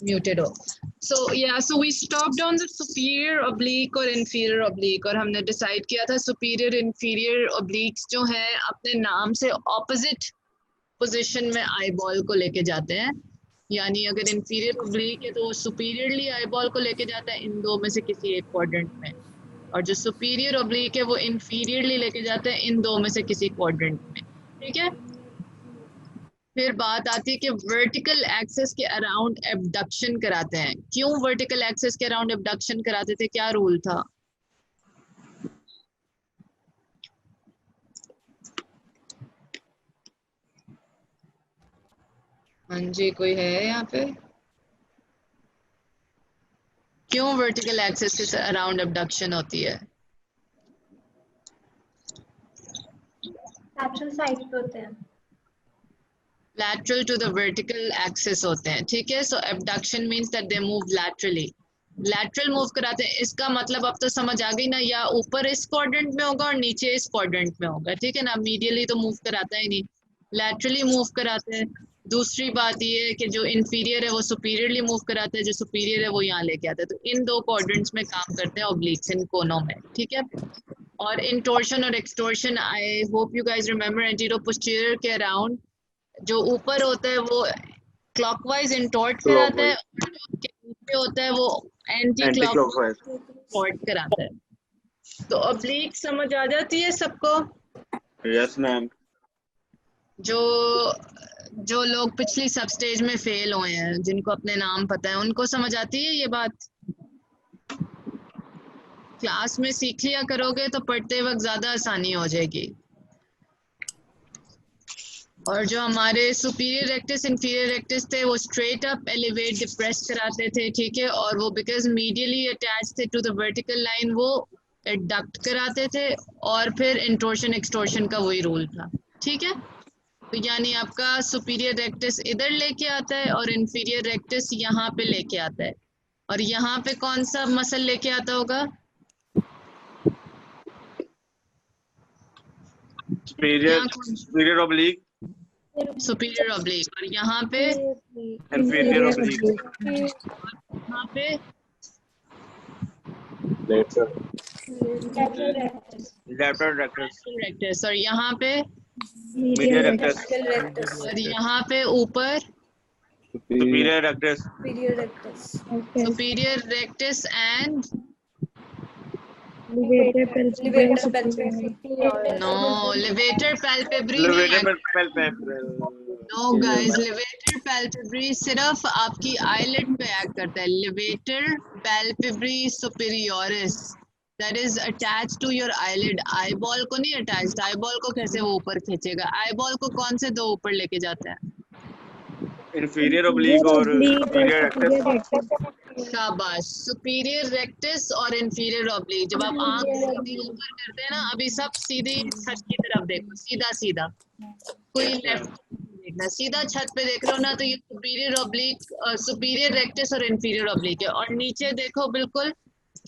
Muted हो। So we stopped on the superior oblique और inferior oblique, और हमने डिसाइड किया था superior inferior obliques जो है अपने नाम से opposite पोजीशन में आई बॉल को लेके जाते हैं। यानी अगर इंफीरियर oblique है तो वो सुपीरियरली आई बॉल को लेके जाता है इन दो में से किसी एक क्वाड्रेंट में, और जो सुपीरियर oblique है वो इंफीरियरली लेके जाते हैं इन दो में से किसी क्वाड्रेंट में। ठीक है, फिर बात आती है कि वर्टिकल एक्सिस के अराउंड एबडक्शन कराते हैं। क्यों वर्टिकल एक्सिस के अराउंड एबडक्शन कराते थे, क्या रूल था? हाँ जी, कोई है यहाँ पे? क्यों वर्टिकल एक्सिस के अराउंड एबडक्शन होती है? लैटरल साइड पे होते हैं, lateral to the vertical axis होते हैं। ठीक है, so abduction means that they move laterally, lateral move कराते हैं। इसका मतलब अब तो समझ आ गई ना, या ऊपर इस क्वाड्रेंट में होगा और नीचे इस क्वाड्रेंट में होगा। ठीक है ना, मीडियली तो मूव कराता ही नहीं, लैटरली मूव कराते हैं। दूसरी बात ये है कि जो इंफीरियर है वो सुपीरियरली मूव कराता है, जो सुपीरियर है वो यहाँ लेके आता है। तो इन दो क्वाड्रेंट्स में काम करते हैं ऑब्लिक्स, इन कोनों में। ठीक है, और इंटोर्शन और extortion, I hope you guys remember, antero posterior के अराउंड जो ऊपर होता है वो क्लॉकवाइज इंटॉर्ट कराता है, और जो नीचे होता है वो एंटी क्लॉकवाइज इंटॉर्ट कराता है। तो ऑब्लिक समझ आ जाती है सबको? Yes ma'am. जो जो लोग पिछली सब स्टेज में फेल हुए हैं, जिनको अपने नाम पता है, उनको समझ आती है ये बात? क्लास में सीख लिया करोगे तो पढ़ते वक्त ज्यादा आसानी हो जाएगी। और जो हमारे सुपीरियर रेक्टस इंफीरियर रेक्टस थे वो स्ट्रेट अप एलिवेट डिप्रेस कराते थे। ठीक है, और वो बिकॉज मीडियली अटैच थे टू द वर्टिकल लाइन वो एडक्ट कराते थे, और फिर इंटोर्शन एक्सटोर्शन का वही रूल था। ठीक है, तो यानी आपका सुपीरियर रेक्टस इधर लेके आता है और इंफीरियर रेक्टस यहाँ पे लेके आता है। और यहाँ पे कौन सा मसल लेके आता होगा? सुपीरियर ऑब्लिक, सुपीरियर ऑब्लिक, और यहाँ पे इंफीरियर ऑब्लिक, यहाँ पे लैटरल रेक्टस, रेक्टस, और यहाँ पे मीडियल रेक्टस, और यहाँ पे ऊपर superior rectus, superior rectus and no levator palpebrae no guys, levator palpebrae सिर्फ आपकी आईलिड पे एक्ट करता है। Levator palpebrae superioris that is attach to your eyelid, eyeball को नहीं अटैच्ड। आई बॉल को कैसे वो ऊपर खींचेगा? आई बॉल को कौन से दो ऊपर लेके जाता है? इंफीरियर ऑब्लिक और सुपीरियर रेक्टस। शाबाश, सुपीरियर रेक्टस और इंफीरियर ऑब्लिक। जब आप आंख सीधी ऊपर करते हैं ना, अभी सब सीधी छत की तरफ देखो, सीधा सीधा, कोई लेफ्ट देखना, सीधा छत पे देख रहे हो ना, तो ये सुपीरियर ऑब्लिक, सुपीरियर रेक्टस और इंफीरियर ऑब्लिक है। और नीचे देखो बिल्कुल,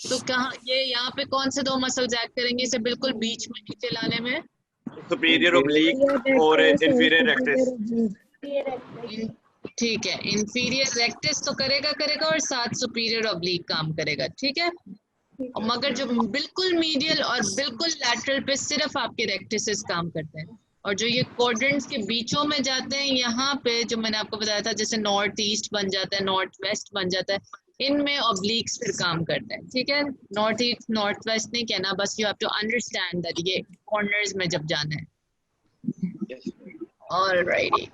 तो कहाँ ये यहाँ पे कौन से दो मसल्स एक्ट करेंगे इसे बिल्कुल बीच में नीचे लाने में? सुपीरियर ऑब्लिक और इंफीरियर रेक्टस। ठीक है, इंफीरियर रेक्टस तो करेगा और साथ सुपीरियर ऑब्लिक काम करेगा। ठीक है, मगर जो बिल्कुल मीडियल और बिल्कुल लैटरल पे सिर्फ आपके रेक्टसेस काम करते हैं। और जो ये क्वाड्रेंट्स के बीचों में जाते हैं, यहाँ पे जो मैंने आपको बताया था, जैसे नॉर्थ ईस्ट बन जाता है, नॉर्थ वेस्ट बन जाता है, इनमें ऑब्लिक्स फिर काम करते हैं। ठीक है, नॉर्थ ईस्ट नॉर्थ वेस्ट नहीं कहना, बस you have to understand that ये कॉर्नर्स में जब जाना है। Alrighty,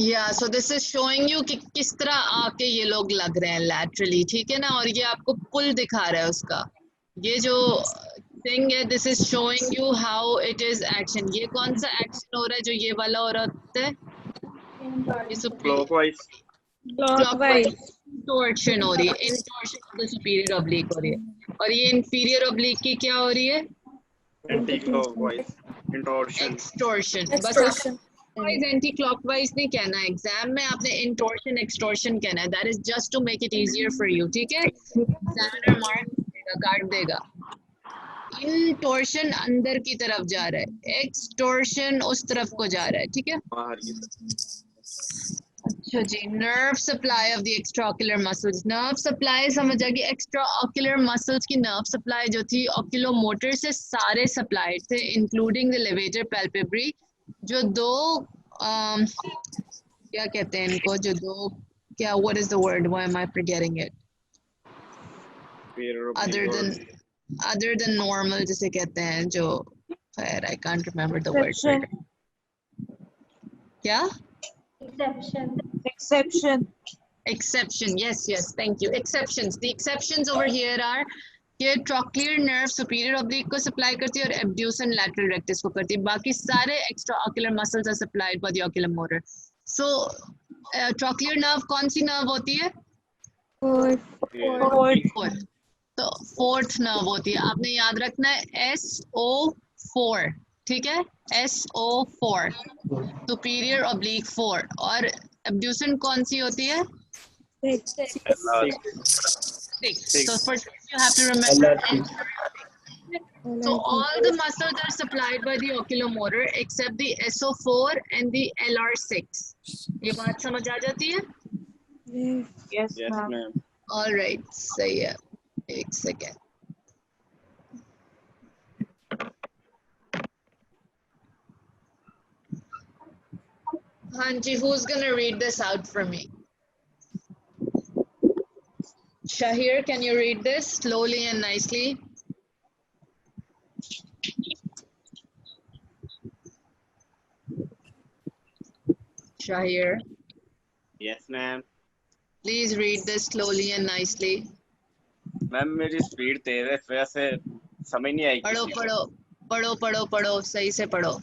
yeah so this is showing you कि किस तरह आके ये लोग लग रहे हैं लैटरली। ठीक है ना, और ये आपको पुल दिखा रहा है उसका, ये जो थिंग है, this is showing you how it is action. ये कौन सा एक्शन हो रहा है जो ये वाला हो रहा होता है? क्लॉकवाइज, इंटोर्शन हो रही है, इंटोर्शन ऑफ द सुपीरियर ऑब्लिक हो रही है। और ये इंफीरियर ऑब्लिक की क्या हो रही है? Anticlockwise, intorsion, extorsion. बस एंटी क्लॉकवाइज नहीं कहना, एग्जाम में आपने इंटोर्शन एक्सटोर्शन कहना है। That is just to make it easier for you. ठीक है, एग्जामिनर मार्क देगा, काट देगा। इंटोर्शन अंदर की तरफ जा रहा है, एक्सटोर्शन उस तरफ को जा रहा है। ठीक है, बाहर की तरफ। अच्छा जी, nerve supply of the extraocular muscles. Nerve supply समझ आ गई। एक्स्ट्राओक्यूलर मसल्स की नर्व सप्लाई जो थी ऑक्यूलोमोटर से सारे सप्लाइड थे इंक्लूडिंग द लेवेटर पैल्पेब्री। जो दो क्या कहते हैं इनको, जो दो, क्या, what is the word, why am I forgetting it, Inferior oblique other or then normal जिसे कहते हैं, जो, खैर I can't remember the word for it. क्या? Exception. Exception, yes, thank you. Exceptions. The exceptions over here are कि trochlear nerve superior oblique को supply करती है और abducens lateral rectus को करती है. बाकी सारे extraocular muscles are supplied by the oculomotor. So trochlear nerve कौन सी nerve होती है? Fourth. तो fourth nerve होती है. आपने याद रखना है SO4, ठीक है? SO4, superior oblique 4. और abducens कौन सी होती है? 6. So for this you have to remember. So all the muscles are supplied by the oculomotor except the SO4 and the LR6. ये बात समझ आ जाती है? Yes, yes ma'am. ma'am. All right, सही है. एक सेकेंड. हाँ जी, who's gonna read this out for me? Shahir, can you read this slowly and nicely? Shahir, Yes ma'am. please read this slowly and nicely. Ma'am मेरी speed तेज है, इस वजह से समझ नहीं आएगी. पढ़ो, सही से पढ़ो.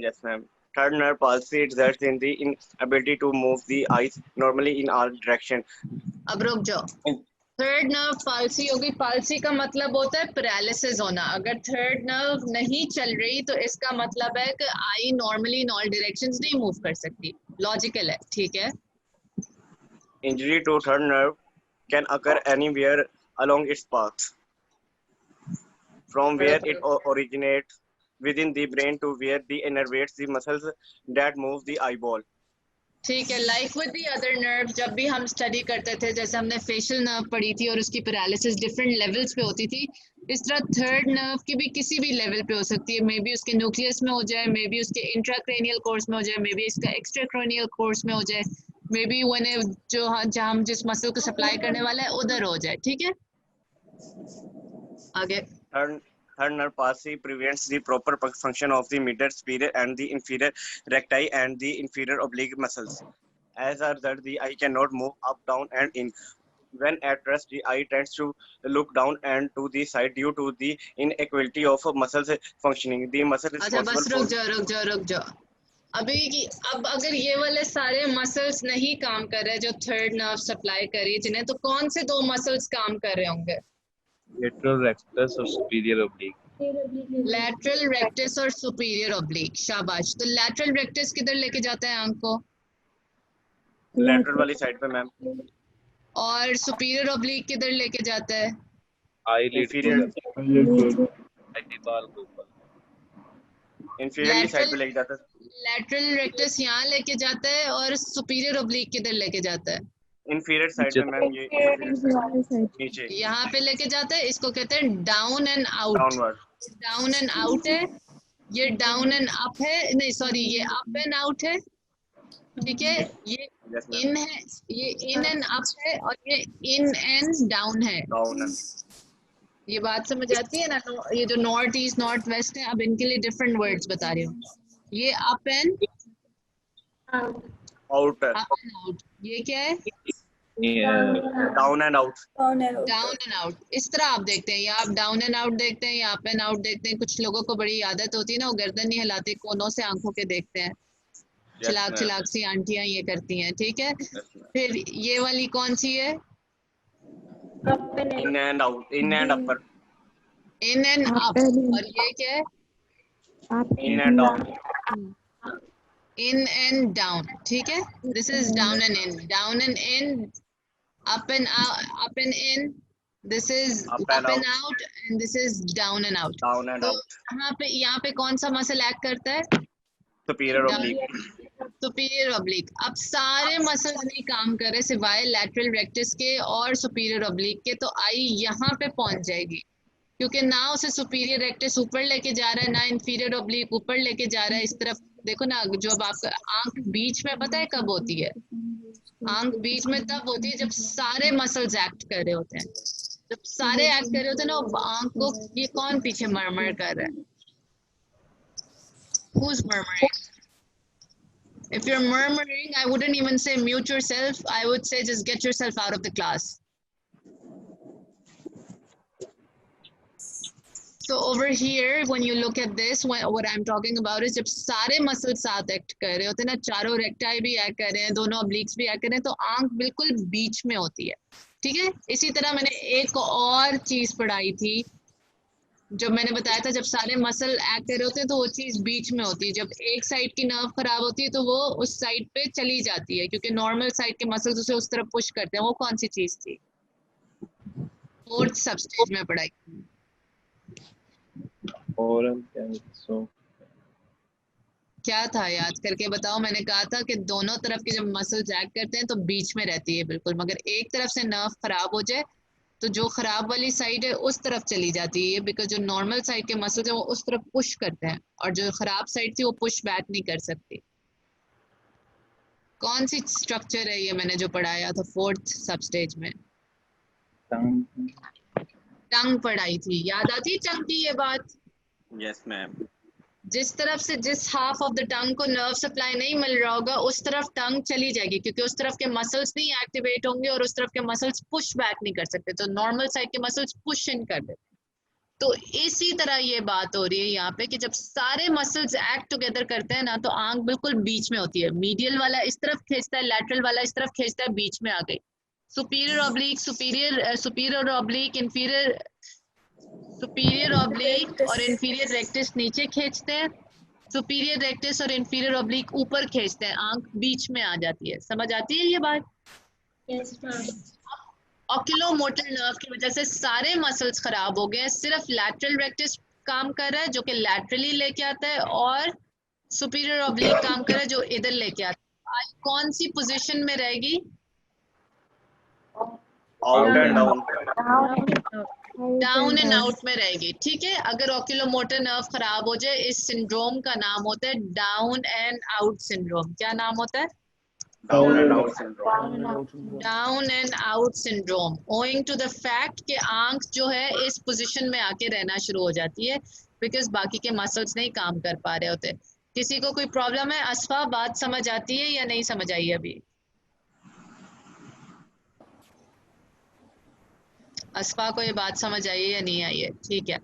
Yes ma'am. Third nerve palsy results in the inability to move the eyes normally in all directions. अब रुक जाओ. थर्ड नर्व पाल्सी होगी. पाल्सी का मतलब होता है पैरालिसिस होना. अगर थर्ड नर्व नहीं चल रही तो इसका मतलब है कि I normally in all directions नहीं मूव कर सकती. लॉजिकल है, ठीक है? Injury to third nerve can occur anywhere along its path, from where it originates within the brain to where it innervates the muscles that move the eyeball. ठीक है. Like with the other nerve, जब भी हम study करते थे, जैसे हमने facial nerve पढ़ी थी और उसकी पैरालिसिस डिफरेंट लेवल्स पे होती थी, इस तरह थर्ड नर्व की भी किसी भी लेवल पे हो सकती है. मे बी उसके न्यूक्लियस में हो जाए, मे बी उसके इंट्राक्रेनियल कोर्स में हो जाए, मे बी इसका एक्स्ट्राक्रेनियल कोर्स में हो जाए, मे बी वन जो जहाँ हम जिस मसल को सप्लाई करने वाला है उधर हो जाए. ठीक है, आगे. Third nerve palsy prevents the proper function of the middle, superior, and the inferior recti and the inferior oblique muscles. As a result, the eye cannot move up, down, and in. When at rest, the eye tends to look down and to the side due to the inequality of muscles functioning. The muscle अच्छा, बस responsible रुक जाओ. अभी की अब अगर ये वाले सारे मसल्स नहीं काम कर रहे जो थर्ड नर्व सप्लाई कर रही है जिन्हें, तो कौन से दो मसल्स काम कर रहे होंगे? Lateral rectus और superior oblique. लैटरल रेक्टस और सुपीरियर ऑब्लिक. शाबाश. तो लैटरल रेक्टस किधर लेके जाता है आंख को? lateral वाली साइड पे मैम. और सुपीरियर ऑब्लिक किधर लेके जाता है? Eyelid Inferior. बाल के ऊपर. inferior साइड पे लेके जाता है. लैटरल रेक्टस यहाँ लेके जाता है और सुपीरियर ऑब्लिक किधर लेके जाता है? inferior साइड पे मैम. ये inferior side. नीचे यहाँ पे लेके जाता है. इसको कहते हैं down and out. downward. Down and out है. ये डाउन एंड अप है. नहीं सॉरी, ये अप एंड आउट है. ठीक है, ये Yes, ma'am. इन है, ये इन एंड अप है, और ये इन एंड डाउन है. down and ये बात समझ आती है ना? ये जो नॉर्थ ईस्ट नॉर्थ वेस्ट है, अब इनके लिए डिफरेंट वर्ड्स बता रही हूँ. ये अप एंड out. ये क्या है? down and out. Down and out. इस तरह आप देखते हैं, या आप डाउन एंड आउट देखते हैं या अप एंड आउट देखते हैं. कुछ लोगों को बड़ी आदत होती है ना, वो गर्दन नहीं हिलाते, कोनों से आंखों के देखते हैं. Yes, चिलाक ma'am. चिलाक सी आंटियां ये करती हैं. ठीक है, Yes, ma'am. फिर ये वाली कौन सी है? in and out. in and upper. In and up. और ये क्या है? in and down. In and down. ठीक है, this is down and in. Down and in, up and in. This is Up up and and out, and this is down and out. down and तो out. यहाँ पे कौन सा muscle act करता है? superior oblique. Superior oblique. अब सारे muscles नहीं काम कर रहे सिवाय लैटरल रेक्टस के और सुपीरियर ऑब्लिक के, तो आई यहाँ पे पहुंच जाएगी, क्योंकि ना उसे सुपीरियर रेक्टस ऊपर लेके जा रहा है, ना इंफीरियर ऑब्लिक ऊपर लेके जा रहा है इस तरफ। देखो ना, जो अब आपका आंख बीच में पता है कब होती है? आंख बीच में तब होती है जब सारे मसल्स एक्ट कर रहे होते हैं। जब सारे एक्ट कर रहे होते हैं ना, आंख को ये कौन पीछे मरमर कर रहा है? Who's murmuring? If you're murmuring, I wouldn't even say mute yourself. I would say just get yourself out of the class. So over here, when you look at this, what I'm talking about is जब सारे muscles साथ act कर रहे होते हैं ना, चारों recti भी एक्ट कर रहे हैं, दोनों ऑब्लिक्स भी एक्ट कर रहे हैं, तो आंख बिल्कुल बीच में होती है। ठीक है, इसी तरह मैंने एक और चीज पढ़ाई थी, जब मैंने बताया था जब सारे मसल एक्ट कर रहे होते हैं तो वो चीज बीच में होती है। जब एक साइड की नर्व खराब होती है तो वो उस साइड पे चली जाती है, क्योंकि नॉर्मल साइड के मसल्स उसे उस तरफ पुश करते हैं। वो कौन सी चीज थी? फोर्थ सबस्टेज में पढ़ाई। Oral so क्या था, याद करके बताओ। मैंने कहा था कि दोनों तरफ के जब मसल्स एक्ट करते हैं तो बीच में रहती है बिल्कुल, मगर एक तरफ से नर्व खराब हो जाए तो जो खराब वाली साइड है उस तरफ चली जाती है, बिकॉज जो नॉर्मल साइड के मसल्स है वो उस तरफ पुश करते हैं, और जो खराब साइड थी वो पुश बैक नहीं कर सकती। कौन सी स्ट्रक्चर है ये मैंने जो पढ़ाया था फोर्थ सबस्टेज में? tongue. टंग पढ़ाई थी, याद आती है टंग की ये बात? Yes, ma'am. जिस तरफ से जिस हाफ ऑफ द टंग को नर्व सप्लाई नहीं मिल रहा होगा उस तरफ टंग चली जाएगी, क्योंकि उस तरफ के मसल्स नहीं एक्टिवेट होंगे और उस तरफ के मसल्स पुश बैक नहीं कर सकते, तो नॉर्मल साइड के मसल्स पुश इन कर देते। तो इसी तरह ये बात हो रही है यहाँ पे कि जब सारे मसल्स एक्ट टुगेदर करते हैं ना, तो आंख बिल्कुल बीच में होती है। मीडियल वाला इस तरफ खींचता है, लैटरल वाला इस तरफ खींचता है, बीच में आ गई। Superior oblique, superior oblique, inferior, superior oblique और इंफीरियर रेक्टस नीचे खींचते हैं, सुपीरियर रेक्टस और इंफीरियर ऑब्लिक ऊपर खींचते हैं, आंख बीच में आ जाती है। समझ आती है ये बात? Yes, ma'am. ऑक्यूलोमोटर नर्व की वजह से सारे मसल्स खराब हो गए हैं, सिर्फ लैटरल रेक्टस काम कर रहा है जो कि लैटरली लेके आता है, और सुपीरियर ऑब्लिक काम कर रहा है जो इधर लेके आता है। आज कौन सी पोजीशन में रहेगी? Out and down. Down and out में रहेगी। ठीक है, अगर ऑक्यूलोमोटर नर्व खराब हो जाए, इस सिंड्रोम का नाम होता है डाउन एंड आउट सिंड्रोम। क्या नाम होता है? Down and out syndrome. Down and out syndrome, owing to the fact कि आंख जो है इस पोजीशन में आके रहना शुरू हो जाती है, बिकॉज बाकी के मसल्स नहीं काम कर पा रहे होते। किसी को कोई प्रॉब्लम है? असफा, बात समझ आती है या नहीं समझ आई अभी? असफा को ये बात समझ आई है या नहीं आई है? ठीक है,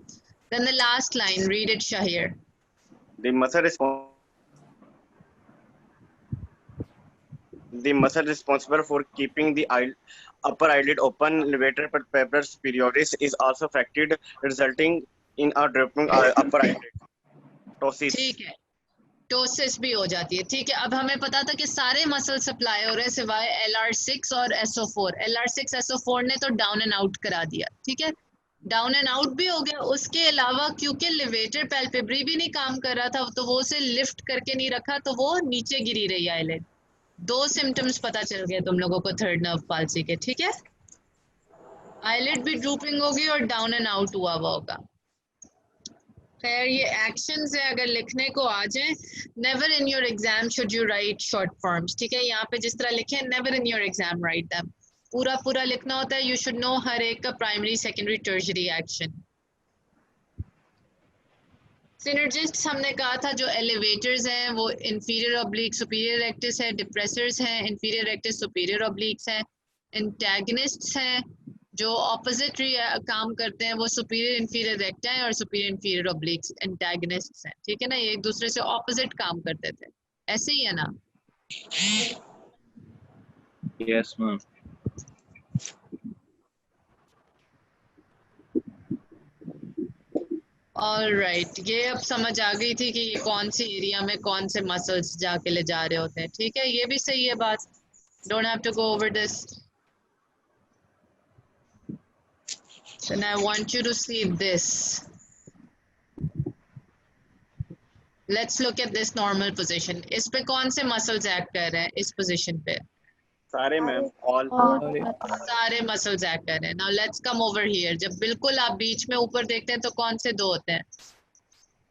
then the last line, read it Shahir. The muscle responsible for keeping the upper eyelid open, levator palpebrae superioris, is also fractured, resulting in a drooping upper eyelid. Ptosis. ठीक है, टोसिस भी हो जाती है। ठीक है, अब हमें पता था कि सारे मसल सप्लाई हो रहे हैं सिवाय LR6 और SO4। LR6 SO4 ने तो डाउन एंड आउट करा दिया। ठीक है, डाउन एंड आउट भी हो गया। उसके अलावा क्योंकि लिवेटर पैल्पेब्री भी नहीं काम कर रहा था, तो वो उसे लिफ्ट करके नहीं रखा, तो वो नीचे गिरी रही आईलिड। दो सिम्टम्स पता चल गए तुम लोगों को थर्ड नर्व पाल्सी के। ठीक है, आईलिड भी ड्रूपिंग होगी और डाउन एंड आउट हुआ होगा। खैर, ये एक्शंस है, अगर लिखने को आ जाए, never in your exam should you right short forms. ठीक है, यहाँ पे जिस तरह लिखे, never in your exam right them. पूरा पूरा लिखना होता है। यू शुड नो हर एक का प्राइमरी, सेकेंडरी, टर्शरी एक्शन। सिनर्जिस्ट्स हमने कहा था जो एलिवेटर्स हैं वो इंफीरियर ऑब्लिक सुपीरियर रेक्टस है, डिप्रेसर्स हैं इंफीरियर रेक्टस सुपीरियर ऑब्लिक्स हैं, एंटेगनिस्ट्स हैं जो ऑपोजिट काम करते हैं वो सुपीरियर इंफीरियर रेक्टा है और सुपीरियर इंफीरियर ऑब्लिक्स एंटेगनिस्ट्स हैं। ठीक है ना, ये एक दूसरे से ऑपोजिट काम करते थे। ऐसे ही है ना? Yes, ma'am. ऑलराइट, ये अब समझ आ गई थी कि ये कौन सी एरिया में कौन से मसल्स जाके ले जा रहे होते हैं। ठीक है, ये भी सही है बात। Don't have to go over this. Then I want you to see this. Let's look at this normal position. इस पे कौन से मसल्स एक्ट कर रहे हैं इस पोजीशन पे? सारे मैम, ऑल. सारे मसल्स एक्ट कर रहे हैं. Now let's come over here. जब बिल्कुल आप बीच में ऊपर देखते हैं तो कौन से दो होते हैं?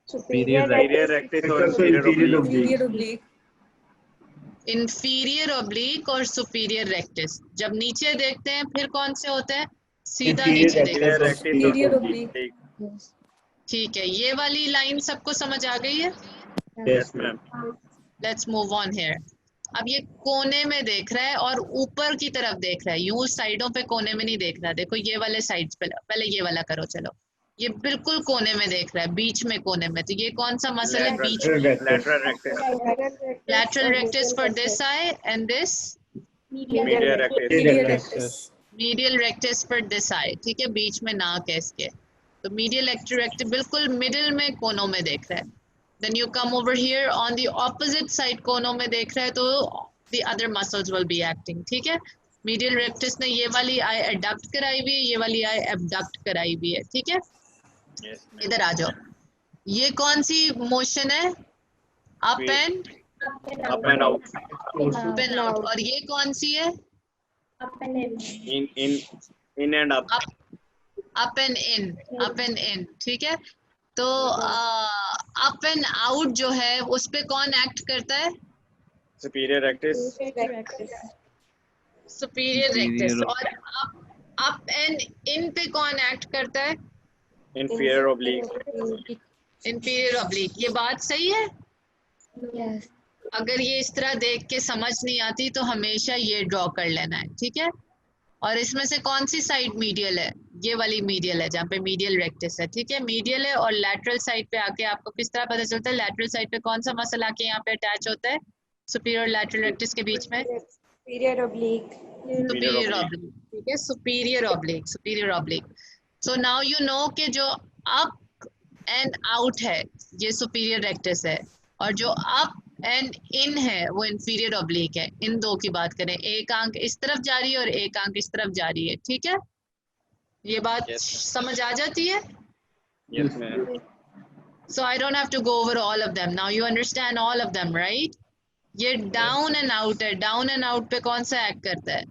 Superior Superior rectus और inferior oblique. oblique. Inferior oblique और सुपीरियर रेक्टस. जब नीचे देखते हैं फिर कौन से होते हैं? सीधा Inferior नीचे rectus. देखते हैं. Inferior rectus और Superior oblique. Yes. ठीक है, ये वाली लाइन सबको समझ आ गई है? Yes ma'am. Let's move on here. अब ये कोने में देख रहा है और ऊपर की तरफ देख रहा है. यूं साइडों पे कोने में नहीं देख रहा. देखो ये वाले साइड्स पे, पहले ये वाला करो. चलो, ये बिल्कुल कोने में देख रहा है, बीच में कोने में. तो ये कौन सा मसल है बीच में? Lateral rectus. Lateral rectus for this eye and this Medial rectus. Medial rectus. medial rectus for this eye. ठीक है, बीच में नाक है इसके. तो medial rectus बिल्कुल मिडिल में कोनों में देख रहा है. Then you come over here on the opposite side, कोनों में देख रहा है, तो the other muscles will be acting. ठीक है, medial rectus ने ये वाली आई adduct कराई हुई है, ये वाली आई abduct कराई हुई है. ठीक है, Yes ma'am. इधर आ जाओ. ये कौन सी मोशन है? Up and Up and out. Out. और ये कौन सी है? In and up. Up and in. Up and in. ठीक है, तो अप एंड आउट जो है उस पे कौन एक्ट करता है? Superior rectus. Superior rectus. और अप एंड इन पे कौन एक्ट करता है? Inferior oblique. Inferior oblique. ये बात सही है? Yes. अगर ये इस तरह देख के समझ नहीं आती तो हमेशा ये ड्रॉ कर लेना है. ठीक है, और इसमें से कौन सी साइड मीडियल है? ये वाली मीडियल है, जहाँ पे मीडियल रेक्टस है. ठीक है, मीडियल है. और लैटरल साइड पे आके आपको किस तरह पता चलता है? लैटरल साइड पे कौन सा मसल आके यहाँ पे अटैच होता है सुपीरियर और लैटरल रेक्टस के बीच में? Superior oblique. Superior oblique. ठीक है, superior oblique. Superior oblique. So now you know कि जो अप एंड आउट है ये सुपीरियर रेक्टस है, और जो अप एंड इन है वो इंफीरियर ऑब्लिक है. इन दो की बात करें, एक आंख इस तरफ जा रही है और एक आंख इस तरफ जा रही है. ठीक है, ये बात Yes. समझ आ जाती है? Yes ma'am. So I don't have to go over all of them. Now you understand all of them, right? ये डाउन एंड आउट है. डाउन एंड आउट पे कौन सा एक्ट करता है?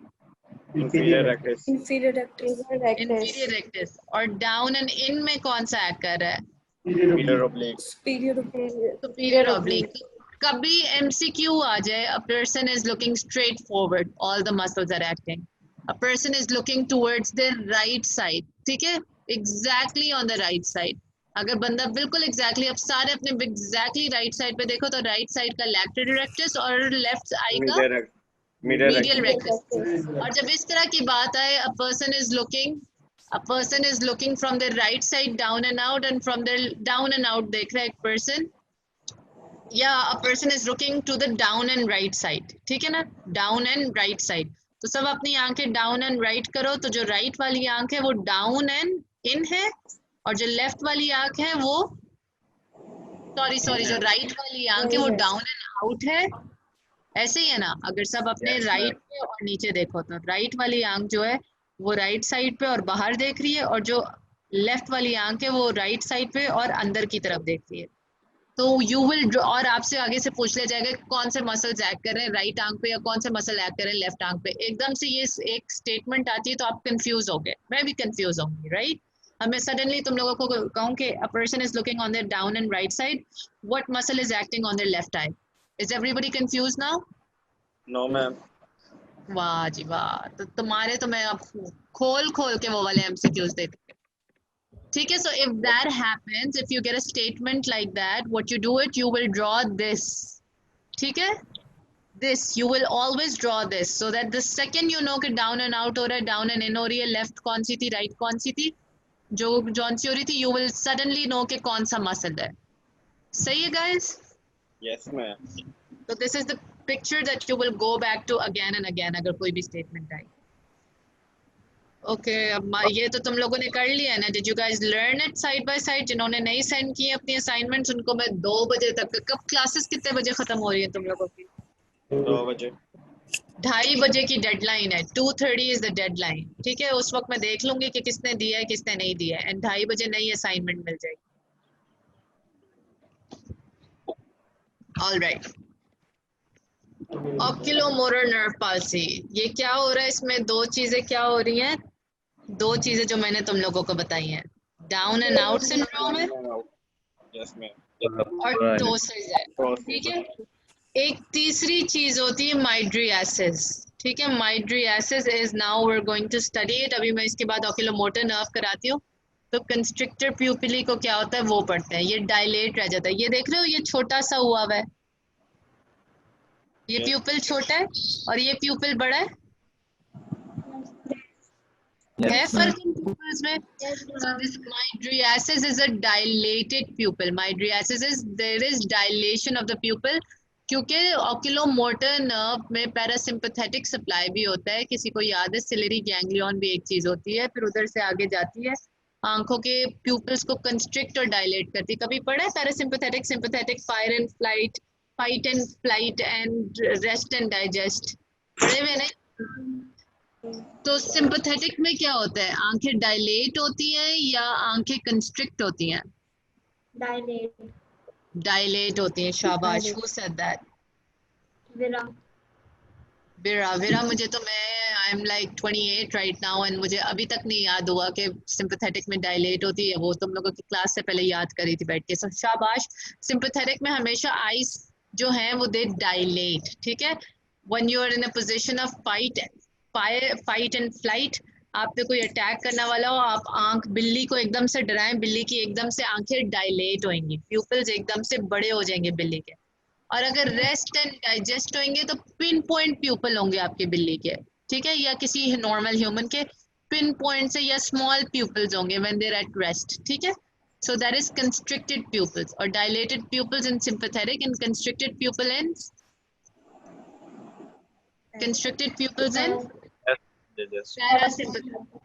Inferior rectus. Inferior rectus. Inferior rectus. और down and in में कौन सा एक्ट कर रहा है? Superior oblique. Superior oblique. Superior oblique. कभी एमसीक्यू आ जाए, a person is looking straight forward, all the muscles are acting. A person is looking towards the right side. ठीक है, exactly on the right side. अगर बंदा बिल्कुल exactly, अब सारे अपने exactly right side पे देखो तो right side का lateral rectus और left eye का Medial medial rectus. rectus. और जब इस तरह की बात आए, a person is looking from the right side down and out, and from the down and out देख रहा है एक person, या a person is looking to the down and right side. ठीक है ना, down and right side. तो सब अपनी आंखें down and right करो. तो जो right वाली आंख है वो down and in है, और जो left वाली आंख है वो जो right वाली आंख है वो down and out है. ऐसे ही है ना? अगर सब अपने Yes, right पे और नीचे देखो तो right वाली आंख जो है वो right side पे और बाहर देख रही है, और जो left वाली आंख है वो right side पे और अंदर की तरफ देख रही है. तो यू विल, और आपसे आगे से पूछ लिया जाएगा कि कौन से मसल्स एक्ट कर रहे हैं राइट आंख पे या कौन से मसल एक्ट कर रहे हैं लेफ्ट आंख पे. एकदम से ये एक स्टेटमेंट आती है तो आप कंफ्यूज हो गए, मैं भी कंफ्यूज होंगी, राइट? अब मैं सडनली तुम लोगों को कहूँ कि a person is looking on their down and right side, what muscle is acting on their left I? Is everybody confuse now? No ma'am. वाह जी वाह. तो तुम्हारे तो मैं अब खोल के वो वाले एमसीक्यूज देती हूँ. ठीक है, so if that happens, if you get a statement like that, what you do it, you will draw this. ठीक है, this you will always draw this, so that the second you know कि down and out हो रहा है, down and in हो रही है, left कौन सी थी, right कौन सी थी, जो जौन सी हो रही थी, you will suddenly know कि कौन सा मसल है. सही है guys? Yes ma'am. So this is the picture that you will go back to again and again अगर कोई भी statement आई. ओके, अब ये तो तुम लोगों ने कर लिया है ना? Did you guys learn it side by side? जिन्होंने नहीं सेंड किए अपनी असाइनमेंट्स उनको मैं 2 बजे तक, कब क्लासेस कितने बजे खत्म हो रही है तुम लोगों की? 2 बजे. 2:30 बजे की डेडलाइन है. 2:30 इज द डेडलाइन. ठीक है, उस वक्त मैं देख लूंगी कि किसने दिया है किसने नहीं दिया है, एंड 2:30 बजे नई असाइनमेंट मिल जाएगी. All right, oculomotor nerve palsy, ये क्या हो रहा है? इसमें दो चीजें क्या हो रही हैं? दो चीजें जो मैंने तुम लोगों को बताई हैं, डाउन एंड आउट सिंड्रोम है Yes, ma'am. और Right. टोसिस है, ठीक है। एक तीसरी चीज होती है माइड्रियासिस, ठीक है। Mydriasis is now we are going to study it. अभी मैं इसके बाद ऑक्यूलोमोटर नर्व कराती हूँ। तो कंस्ट्रिक्टर प्यूपिली को क्या होता है वो पढ़ते हैं। ये डायलेट रह जाता है, ये देख रहे हो, ये छोटा सा हुआ हुआ है, ये प्यूपिल छोटा है और ये प्यूपिल बड़ा है Yes. फर्क इन pupils में? So this mydriasis is a dilated pupil. Mydriasis is there is dilation of the pupil, क्योंकि oculomotor nerve में पैरासिम्पथेटिक सप्लाई भी होता है। किसी को याद है सिलरी गैंग्लियन भी एक चीज होती है, फिर उधर से आगे जाती है, आंखों के प्यूपिल्स को कंस्ट्रिक्ट और डायलेट करती है। कभी पढ़ा है parasympathetic, sympathetic, fire and flight, fight and flight and rest and digest, पढ़े हुए नहीं? तो सिंपथेटिक में क्या होता है? आंखें डायलेट होती हैं या आंखें कंस्ट्रिक्ट होती हैं? Dilate. डायलेट होती हैं, शाबाश। Who said that? Vira. विरा मुझे तो मैं I am like 28 right now and मुझे अभी तक नहीं याद हुआ कि सिंपथेटिक में डायलेट होती है। वो तुम लोगों की क्लास से पहले याद करी थी बैठ के, सो शाबाश। सिंपथेटिक में हमेशा आईज जो हैं वो दे डायलेट, ठीक है। When you are in a position of fight and flight, आप पे कोई अटैक करने वाला हो, आप आंख, बिल्ली को एकदम से डराएं, बिल्ली की एकदम से आंखें डायलेट होंगी, प्यूपिल्स एकदम से बड़े हो जाएंगे बिल्ली के। और अगर रेस्ट एंड डाइजेस्ट होंगे तो पिन पॉइंट प्यूपल होंगे आपके बिल्ली के, ठीक है, या किसी नॉर्मल ह्यूमन के पिन पॉइंट से, या स्मॉल प्यूपल्स होंगे when they are at rest, ठीक है। So that is constricted pupils और dilated pupils in sympathetic and constricted pupil in constricted pupils in Yes. Parasympathetic.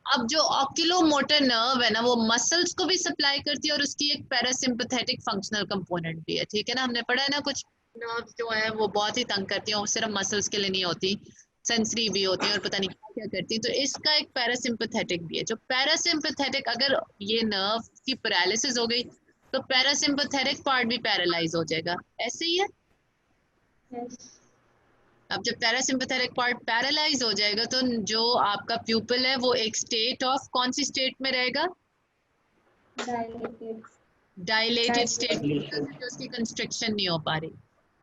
अब जो ऑक्यूलोमोटर नर्व है ना, वो मसल्स को भी सप्लाई करती है और उसकी एक पैरासिम्पैथेटिक फंक्शनल कंपोनेंट भी है, ठीक है ना। हमने पढ़ा है ना, कुछ नर्व्स जो है वो बहुत ही तंग करती हैं, वो सिर्फ मसल्स के लिए नहीं होती, सेंसरी भी होती हैं और पता नहीं क्या क्या करती हैं। तो इसका एक पैरासिम्पैथेटिक भी है। जो पैरासिम्पैथेटिक, अगर ये नर्व की पैरालिसिस हो गई तो पैरासिम्पैथेटिक पार्ट भी पैरालाइज हो जाएगा, ऐसे ही है। Yes. अब जब पैरासिम्पैथेटिक पार्ट पैरालाइज हो जाएगा तो जो आपका प्यूपिल है वो एक स्टेट ऑफ, कौन सी स्टेट में रहेगा? Dilated. डायलेटेड स्टेट में, उसकी कंस्ट्रक्शन नहीं हो पा रही।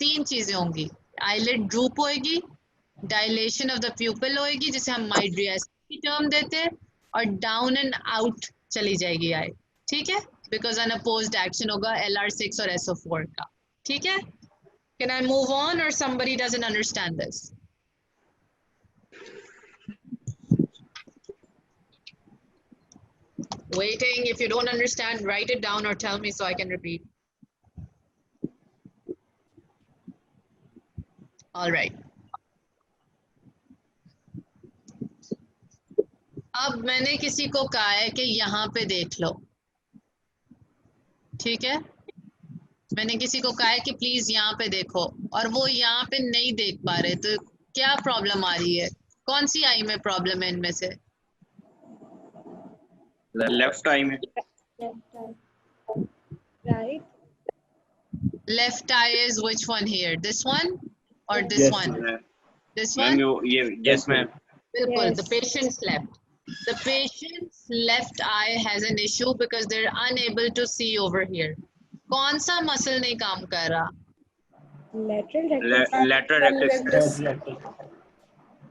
तीन चीजें होंगी, आईलिड ड्रूप होएगी, डायलेशन ऑफ द प्यूपिल होएगी जिसे हम माइड्रियासिस की टर्म देते हैं, और डाउन एंड आउट चली जाएगी आई, ठीक है, बिकॉज अनअपोज्ड एक्शन होगा LR6 और SO4 का, ठीक है। Can I move on or somebody doesn't understand this? Waiting. If you don't understand, write it down or tell me so I can repeat. All right. अब मैंने किसी को कहा है कि यहाँ पे देख लो, ठीक है। मैंने किसी को कहा है कि प्लीज यहाँ पे देखो, और वो यहाँ पे नहीं देख पा रहे, तो क्या प्रॉब्लम आ रही है? कौन सी आई में प्रॉब्लम है इनमें से? Left eye में. Left eye. Right. Left eye is which one here? This one or this Yes, one? Ma'am. This Ma'am, one? yes, ma'am. Bilkul, Yes. the patient's left. The patient's left eye has an issue because they're unable to see over here. कौन सा muscle नहीं काम कर रहा? Lateral rectus. Lateral rectus.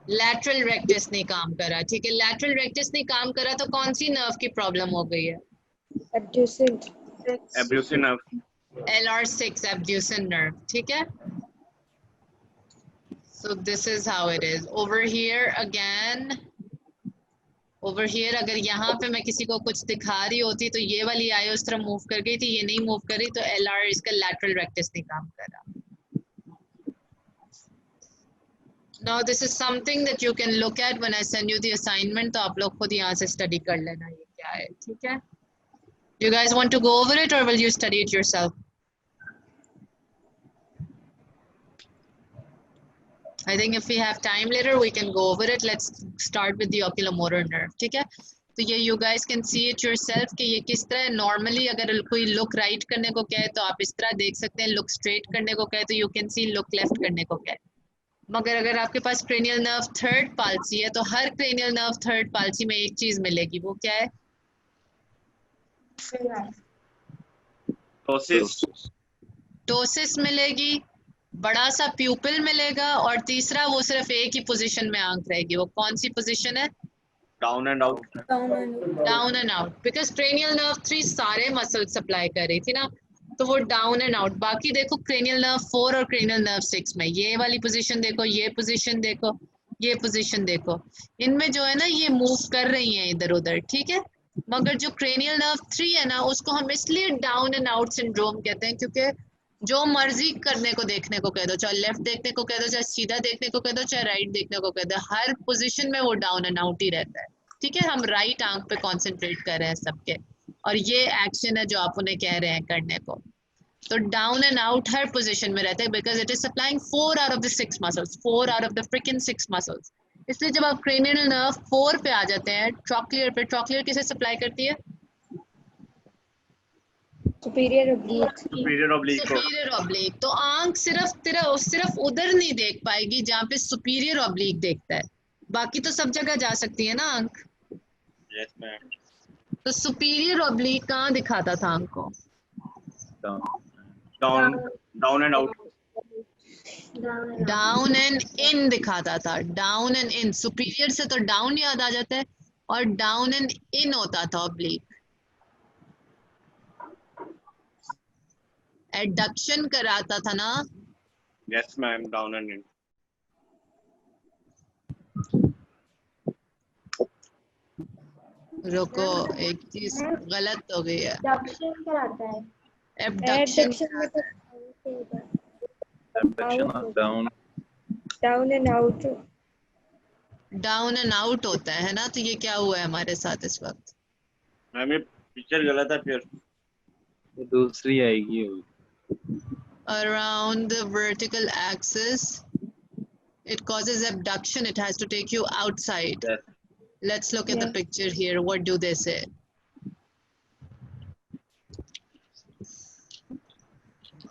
Lateral rectus नहीं काम कर रहा, ठीक है। लैटरल रेक्टस नहीं काम कर रहा तो कौन सी नर्व की प्रॉब्लम हो गई है? Abducent. Abducens nerve. LR6 abducent nerve, ठीक है। So this is how it is. Over here again, over here अगर यहाँ पे मैं किसी को कुछ दिखा रही होती तो ये वाली आई उस तरह मूव कर गई थी, ये नहीं मूव कर रही, तो LR इसका लैटरल रेक्टस नहीं काम कर रहा। Now this is something that you can look at when I send you the assignment, तो आप लोग खुद यहाँ से study कर लेना ये क्या है, ठीक है। You guys want to go over it or will you study it yourself? I think if we have time later, we can go over it. Let's start with the oculomotor nerve, ठीक है। तो ये you guys can see it yourself कि ये किस तरह normally अगर कोई look right करने को कहे तो आप इस तरह देख सकते हैं, look straight करने को कहे तो you can see look left करने को कहे। मगर अगर आपके पास cranial nerve third palsy है तो हर cranial nerve third palsy में एक चीज मिलेगी, वो क्या है? टोसिस मिलेगी, बड़ा सा प्यूपिल मिलेगा और तीसरा वो सिर्फ एक ही पोजीशन में आंख रहेगी। वो कौन सी पोजीशन है? Down and out. Down and out, because cranial nerve 3 सारे मसल सप्लाई कर रही थी ना, तो वो डाउन एंड आउट। बाकी देखो क्रेनियल नर्व 4 और क्रेनियल नर्व 6 में ये वाली पोजीशन देखो, ये पोजीशन देखो, ये पोजीशन देखो, इनमें जो है ना ये मूव कर रही हैं इधर उधर, ठीक है। मगर जो क्रेनियल नर्व 3 है ना उसको हम इसलिए डाउन एंड आउट सिंड्रोम कहते हैं क्योंकि जो मर्जी करने को देखने को कह दो, चाहे लेफ्ट देखने को कह दो, चाहे सीधा देखने को कह दो, चाहे राइट देखने को कह दो, हर पोजीशन में वो डाउन एंड आउट ही रहता है, ठीक है। हम राइट आंख पे कंसंट्रेट कर रहे हैं सबके, और ये एक्शन है जो आप उन्हें कह रहे हैं करने को। तो down and out her position में रहता है because it is supplying 4 out of the 6 muscles, 4 out of the fricking 6 muscles. इसलिए जब आप क्रेनियल नर्व 4 पे आ जाते हैं, ट्रॉक्लियर पे, ट्रॉक्लियर किसे सप्लाई करती है? Superior oblique. Superior oblique. तो आंख सिर्फ उधर नहीं देख पाएगी जहाँ पे सुपीरियर ऑब्लिक देखता है, बाकी तो सब जगह जा सकती है ना आंख। Yes, ma'am. तो सुपीरियर ऑब्लिक कहाँ दिखाता था आंख को? Down and out. Down and in दिखाता था, डाउन एंड इन। सुपीरियर से तो डाउन याद आ जाता है, और डाउन एंड इन होता था ऑब्लिक। एडक्शन कराता था ना। Yes ma'am, down and in. रुको, एक चीज गलत हो गई है। एडक्शन कराता है। एबडक्शन में तो Abduction of down. Down and out. Down and out होता है ना। तो ये क्या हुआ है हमारे साथ इस वक्त? मैम ये पिक्चर गलत है फिर। दूसरी आएगी। Around the vertical axis, it causes abduction. It has to take you outside. Yes. Let's look at the picture here. What do they say?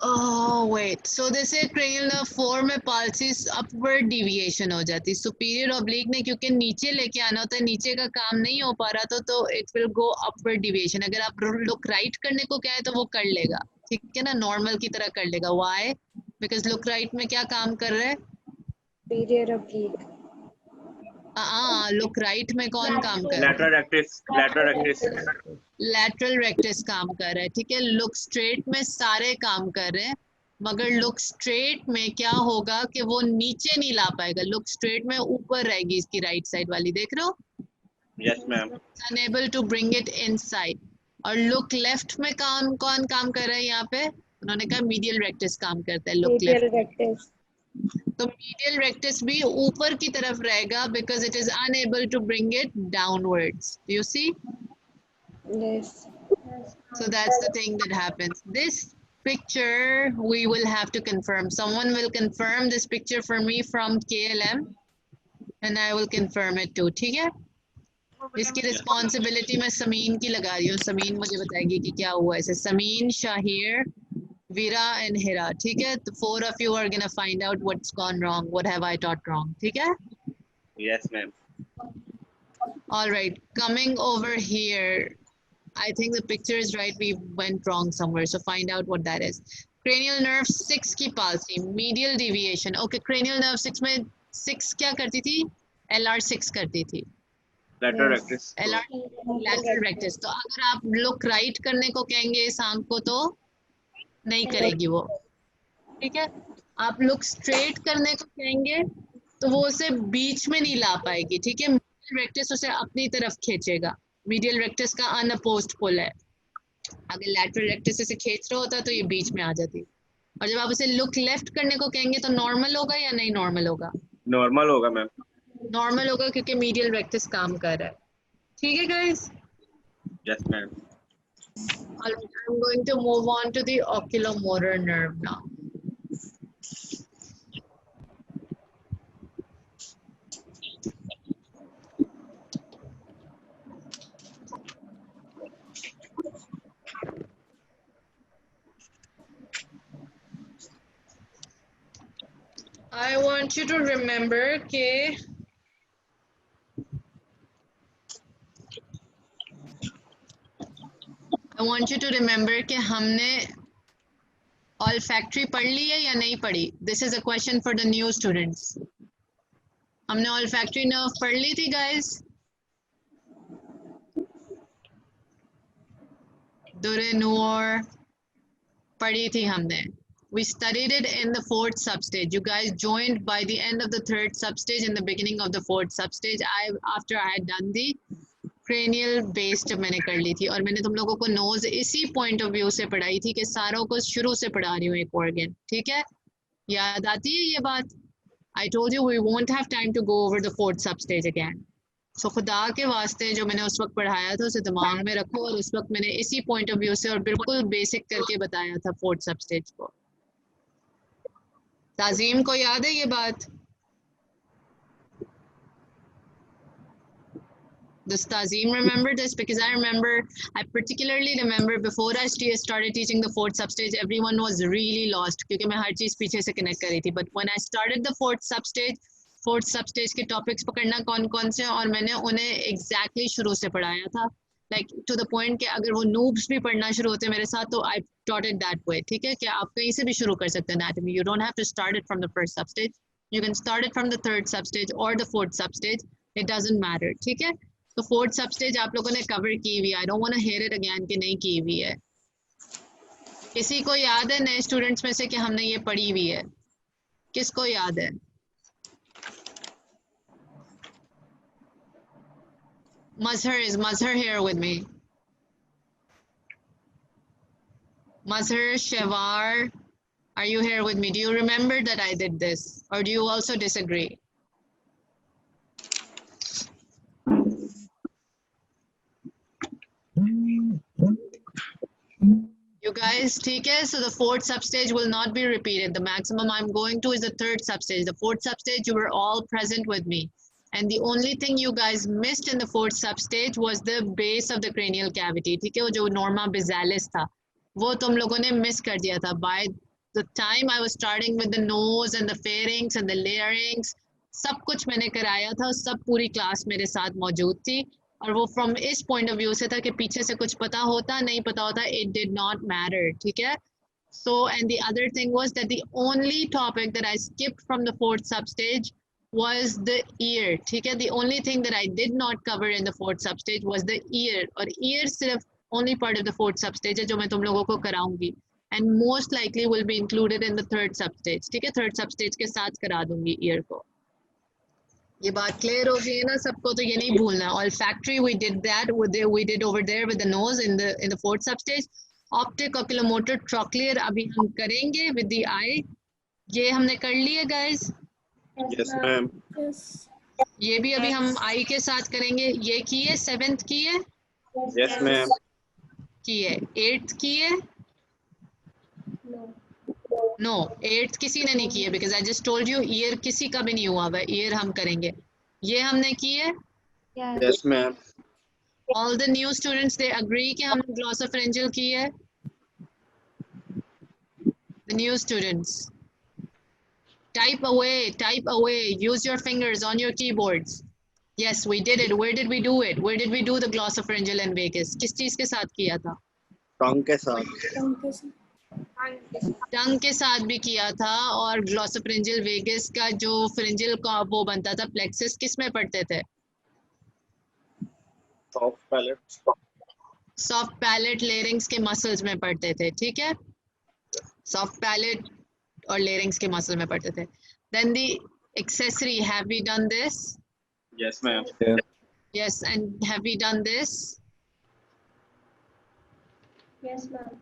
Oh wait, so they say cranial nerve 4 में palsy upward deviation हो जाती। superior oblique ने क्योंकि नीचे लेके आना होता है, नीचे का काम नहीं हो पा रहा तो it will go upward deviation। अगर आप look right करने को कहे तो वो कर लेगा, ठीक है ना, नॉर्मल की तरह कर लेगा। Why? Because look right में क्या काम कर रहा है? Superior oblique. look right में कौन काम कर रहा है? Lateral rectus, lateral rectus. Lateral rectus काम कर रहा है, ठीक है। लुक स्ट्रेट में सारे काम कर रहे हैं, मगर लुक स्ट्रेट में क्या होगा कि वो नीचे नहीं ला पाएगा। लुक स्ट्रेट में ऊपर रहेगी इसकी राइट साइड वाली, देख रहे हो? Yes ma'am. Unable to bring it inside. और लुक लेफ्ट में कौन काम कर रहा है यहाँ पे? उन्होंने कहा मीडियल रेक्टस काम करता है लुक लेफ्ट। तो मीडियल रेक्टस भी ऊपर की तरफ रहेगा because it is unable to bring it downwards. You see? Yes. So that's the thing that happens. This picture we will have to confirm. Someone will confirm this picture for me from KLM and I will confirm it too. ठीक है? इसकी responsibility मैं समीन की लगा रही हूँ। समीन मुझे बताएगी कि क्या हुआ इसे। समीन, शाहिर, वीरा एंड हिरा, ठीक है? तो 4 of you are gonna find out what's gone wrong, what have I taught wrong, ठीक है? Yes ma'am. All right, coming over here, I think the picture is right. We went wrong somewhere, so find out what that is. Cranial nerve 6 की palsy, medial deviation. Okay, cranial nerve 6 में 6 क्या करती थी? LR6 करती थी। Lateral rectus. Lateral rectus. तो अगर आप लुक राइट करने को कहेंगे इस आंख को तो नहीं करेगी वो, ठीक है। आप लुक स्ट्रेट करने को कहेंगे तो वो उसे बीच में नहीं ला पाएगी, ठीक है। मीडियल रेक्टस उसे अपनी तरफ खींचेगा। मीडियल रेक्टस का अनअपोज्ड पुल है। अगर लैटरल रेक्टस इसे खींच रहा होता तो ये बीच में आ जाती। और जब आप इसे लुक लेफ्ट करने को कहेंगे तो नॉर्मल होगा या नहीं नॉर्मल होगा? नॉर्मल होगा मैम। नॉर्मल होगा क्योंकि मीडियल रेक्टस काम कर रहा है, ठीक है guys? Yes ma'am. I'm going to move on to the oculomotor nerve now. I want you to remember कि कि हमने olfactory पढ़ ली है या नहीं पढ़ी. This is a question for the new students. हमने olfactory nerve पढ़ ली थी guys. Dure Noor पढ़ी थी हमने. We studied it in the fourth substage. You guys joined by the end of the third substage and the beginning of the fourth substage. After I had done the cranial based जब मैंने कर ली थी और मैंने तुम लोगों को knows इसी पॉइंट ऑफ व्यू से पढ़ाई थी कि सारों को शुरू से पढ़ा रही हूँ एक ऑर्गन. ठीक है, याद आती है ये बात? I told you we won't have time to go over the fourth substage again. So खुदा के वास्ते जो मैंने उस वक्त पढ़ाया था उसे दिमाग में रखो और उस वक्त मैंने इसी पॉइंट ऑफ व्यू से और बिल्कुल बेसिक करके बताया था फोर्थ सबस्टेज को. ताजीम को याद है ये बात? Does Tazim remember this? Because I particularly remember before I started teaching the fourth substage, everyone was really lost क्योंकि मैं हर चीज़ पीछे से connect कर रही थी. But when I started the fourth substage के topics पकड़ना कौन-कौन से और मैंने उन्हें exactly शुरू से पढ़ाया था. Like to the point कि अगर वो noobs भी पढ़ना शुरू होते मेरे साथ तो I taught it that way. ठीक है, कि आप कहीं से भी शुरू कर सकते हैं anatomy. You don't have to start it from the first substage. You can start it from the third substage or the fourth substage. It doesn't matter. ठीक है. तो फोर्थ सबस्टेज आप लोगों ने कवर की हुई है. I don't want to hear it again कि नहीं की हुई है. किसी को याद है नए स्टूडेंट्स में से कि हमने ये पढ़ी हुई है? किसको याद है? Mazhar here with me. Mazhar, Shevar, are you here with me? Do you remember that I did this or do you also disagree? You guys, ठीक है? So the fourth substage will not be repeated. The maximum I'm going to is the third substage. The fourth substage, you were all present with me. And the only thing you guys missed in the fourth substage was the base of the cranial cavity. ठीक है? वो जो norma bizalis था, वो तुम लोगों ने miss कर दिया था. By the time I was starting with the nose and the pharynx and the larynx, सब कुछ मैंने कराया था. सब पूरी class मेरे साथ मौजूद थी. और वो फ्रॉम इस पॉइंट ऑफ व्यू से था कि पीछे से कुछ पता होता नहीं पता होता, इट डिड नॉट मैटर. ठीक है. So and the other thing was that the only topic that I skipped from the fourth substage was the ear. ठीक है. The only thing that I did not cover in the fourth substage was the ear. और ear सिर्फ only part of the fourth substage है जो मैं तुम लोगों को कराऊंगी and most likely will be included in the third substage. ठीक है. थर्ड सबस्टेज के साथ करा दूंगी ईयर को. ये बात क्लियर हो गई है ना सबको? तो ये नहीं भूलना. Olfactory we did that we did over there with the nose in the fourth substage. Optic, oculomotor, trochlear अभी हम करेंगे with the eye. ये हमने कर लिया guys. Yes ma'am. Yes. ये भी अभी हम eye के साथ करेंगे. ये की है 7th की है? Yes ma'am. की है 8th की है? No, 8th किसी ने नहीं की है because I just told you ear किसी का भी नहीं हुआ है. ear हम करेंगे. ये हमने की है? Yes ma'am. All the new students they agree कि हमने glossopharyngeal की है? The new students. Type away. Use your fingers on your keyboards. Yes, we did it. Where did we do it? Where did we do the glossopharyngeal and vagus? किस चीज के साथ किया था? Tongue के साथ. टंग के साथ भी किया था. और ग्लॉसोफिरिंजियल वेगस का जो फिरिंजियल का वो बनता था प्लेक्सस किस में पढ़ते थे? सॉफ्ट पैलेट लेरिंग्स के मसल्स में पढ़ते थे. ठीक है. सॉफ्ट पैलेट और लेरिंग्स के मसल में पढ़ते थे. Then the accessory, have we done this? Yes ma'am. Yes, and have we done this? Yes, ma'am.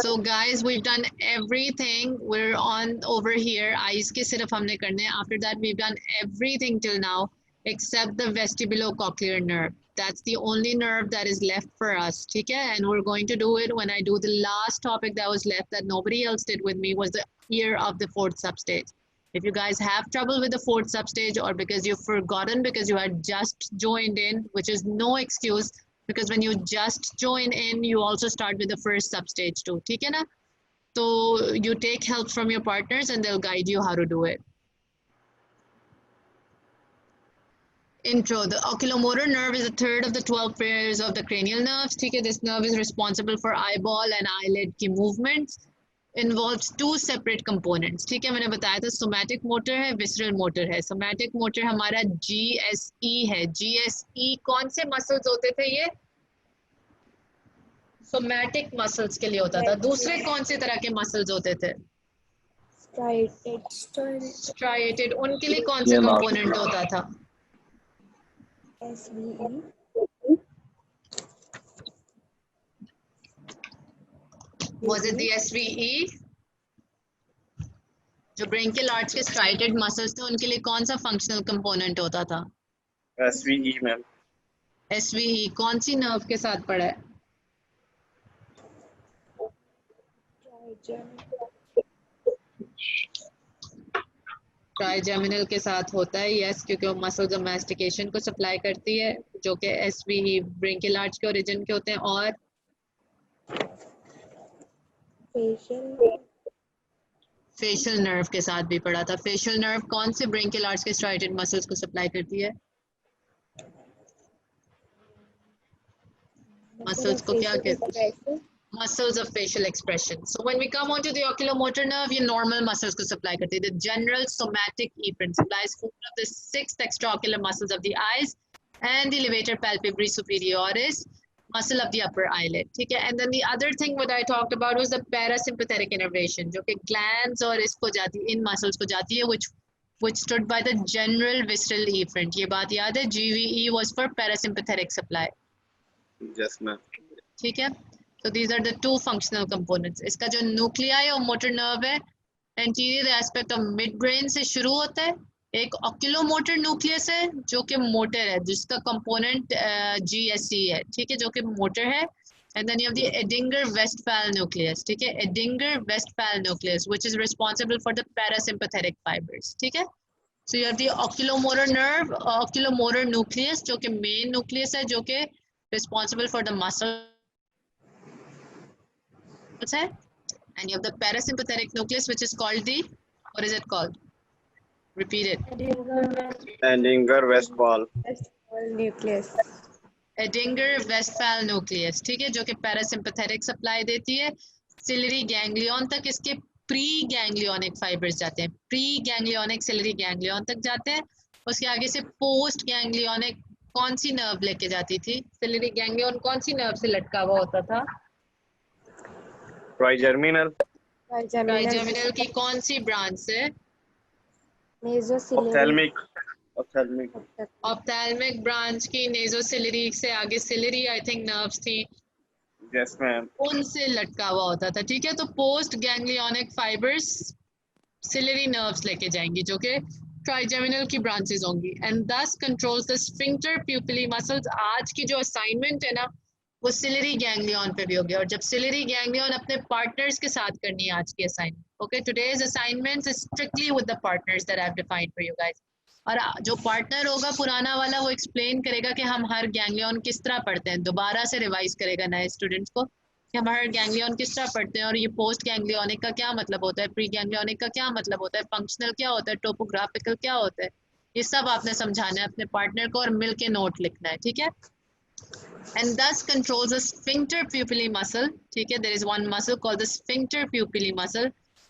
So guys, we've done everything. We're on over here. Eyes के सिर्फ हमने करने. After that, we've done everything till now except the vestibulocochlear nerve. That's the only nerve that is left for us. ठीक है? And we're going to do it when I do the last topic that was left that nobody else did with me was the ear of the fourth substage. If you guys have trouble with the fourth substage or because you've forgotten because you had just joined in, which is no excuse, because when you just join in, you also start with the first substage too. ठीक है ना? So you take help from your partners and they'll guide you how to do it. Intro. The oculomotor nerve is a third of the 12 pairs of the cranial nerves. ठीक है, this nerve is responsible for eyeball and eyelid की movements. Involves two separate components. ठीक है, मैंने बताया था somatic motor है, visceral motor है. Somatic motor हमारा GSE है. GSE कौन से muscles होते थे ये? Somatic muscles के लिए होता था. दूसरे कौन से तरह के muscles होते थे? Striated. उनके लिए कौन सा component होता था? SVE. Was it the SVE? जो brachial arch के striated muscles थे उनके लिए कौन सा functional component होता था? SVE ma'am. SVE कौन सी nerve के साथ पड़ा है? ट्राइजेमिनल के साथ होता है, यस, क्योंकि वो मसल्स ऑफ मैस्टिकेशन को सप्लाई करती है, जो कि एसवीई ब्रेकियल आर्च के ओरिजिन के होते हैं. और फेशियल नर्व के साथ भी पड़ा था. फेशियल नर्व कौन से ब्रेकियल आर्च के स्ट्राइटेड मसल्स को सप्लाई करती है? मसल्स को क्या कहते हैं? Muscles of facial expression. So when we come on to the oculomotor nerve, ये normal muscles को supply करती है. The general somatic efferent supplies 4 of the 6 extraocular muscles of the eyes and the levator palpebrae superioris, muscle of the upper eyelid. ठीक है? And then the other thing what I talked about was the parasympathetic innervation, जो कि glands और इसको जाती है, इन muscles को जाती है, which stood by the general visceral efferent. ये बात याद है? GVE was for parasympathetic supply. Yes ma'am. ठीक है? So these are the two functional components. इसका जो nuclei और motor nerve है, anterior aspect of midbrain से शुरू होता है. एक oculomotor nucleus है जो कि motor है, जिसका component GSE है, ठीक है, जो कि motor है. And then you have the Edinger-Westphal nucleus, ठीक है, Edinger-Westphal nucleus, which is responsible for the parasympathetic fibers, ठीक है. So you have the oculomotor nerve, oculomotor nucleus, जो कि main nucleus है, जो कि responsible for the muscle है, and you have the parasympathetic nucleus, which is called the, what is it called? Repeat it. Edinger-Westphal nucleus. Edinger-Westphal nucleus, ठीक है, जो कि parasympathetic supply देती है. Ciliary ganglion तक इसके pre-ganglionic fibers जाते हैं. Pre-ganglionic ciliary ganglion तक जाते हैं. उसके आगे से post-ganglionic कौन सी nerve लेके जाती थी? Ciliary ganglion कौन सी nerve से लटका हुआ होता था? Trigeminal. ट्राइजेमिनल की कौन सी ब्रांच से? Ophthalmic. ऑप्थेल्मिक ब्रांच की नेजोसिलरी से आगे सिलरी आई थिंक नर्व्स थी. Yes ma'am. उनसे लटका हुआ होता था, ठीक है. तो post ganglionic fibres ciliary nerves लेके जाएंगी, जो कि ट्राइजेमिनल की ब्रांचेस होंगी. एंड दस कंट्रोल्स द स्फिंक्टर प्यूपिली मसल्स. आज की जो असाइनमेंट है ना, वो सिलरी गैंग्लियन पे भी हो गया. और जब सिलरी गैंग्लियन अपने पार्टनर्स के साथ करनी है आज की assignment. Okay, today's assignment is strictly with the partners that I have defined for you guys. और जो पार्टनर होगा पुराना वाला, वो एक्सप्लेन करेगा कि हम हर गैंग्लियन किस तरह पढ़ते हैं. दोबारा से रिवाइज करेगा नए स्टूडेंट्स को कि हम हर गैंग्लियन किस तरह पढ़ते हैं, और ये पोस्ट गैंग्लियोनिक का क्या मतलब होता है, प्री गैंग्लियोनिक का क्या मतलब होता है, फंक्शनल क्या होता है, टोपोग्राफिकल क्या होता है. ये सब आपने समझाना है अपने पार्टनर को और मिल के नोट लिखना है, ठीक है. And thus controls the sphincter pupillae muscle. ठीक है, there is one muscle called the sphincter pupillae muscle,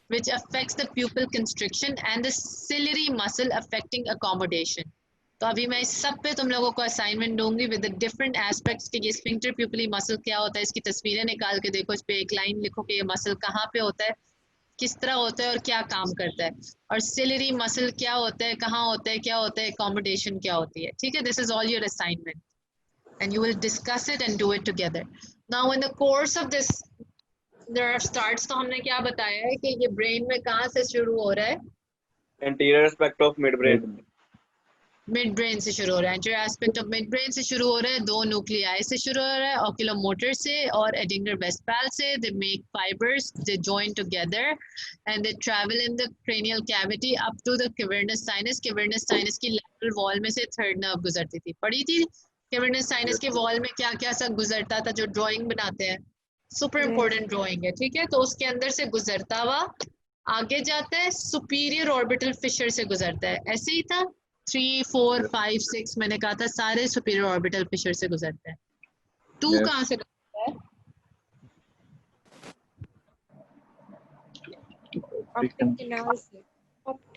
which affects the pupil constriction, and the ciliary muscle affecting accommodation. तो अभी मैं इस सब पे तुम लोगों को असाइनमेंट दूंगी विद द डिफरेंट एस्पेक्ट्स कि ये स्फिंक्टर प्यूपिली मसल क्या होता है. इसकी तस्वीरें निकाल के देखो, इस पे एक लाइन लिखो कि ये मसल कहाँ पे होता है, किस तरह होता है और क्या काम करता है. और सिलरी मसल क्या होता है, कहाँ होता है, क्या होता है, अकोमोडेशन क्या होती है. ठीक है, this is all your assignment and you will discuss it and do it together. Now in the course of this nerve starts, तो हमने क्या बताया है कि ये ब्रेन में कहाँ से शुरू हो रहा है? Anterior aspect of midbrain. Mid brain से शुरू हो रहा है. Anterior aspect of mid brain से शुरू हो रहा है. दो न्यूक्लियाई से शुरू हो रहा है, oculomotor से और Edinger-Westphal से. They make fibers, they join together and they travel in the cranial cavity up to the cavernous sinus. Cavernous sinus की lateral wall में से थर्ड नर्व गुजरती थी, पढ़ी थी. cavernous sinus के वॉल में क्या क्या सब गुजरता था, जो ड्राइंग बनाते हैं, सुपर इम्पोर्टेंट ड्राइंग है. ठीक है, तो उसके अंदर से गुजरता हुआ आगे जाता है, सुपीरियर ऑर्बिटल फिशर से गुजरता है. ऐसे ही था, 3, 4, 5, 6 मैंने कहा था सारे सुपीरियर ऑर्बिटल फिशर से गुजरते हैं। 2 Yes. कहाँ से गुजरता है? ऑप्टिक कैनाल से।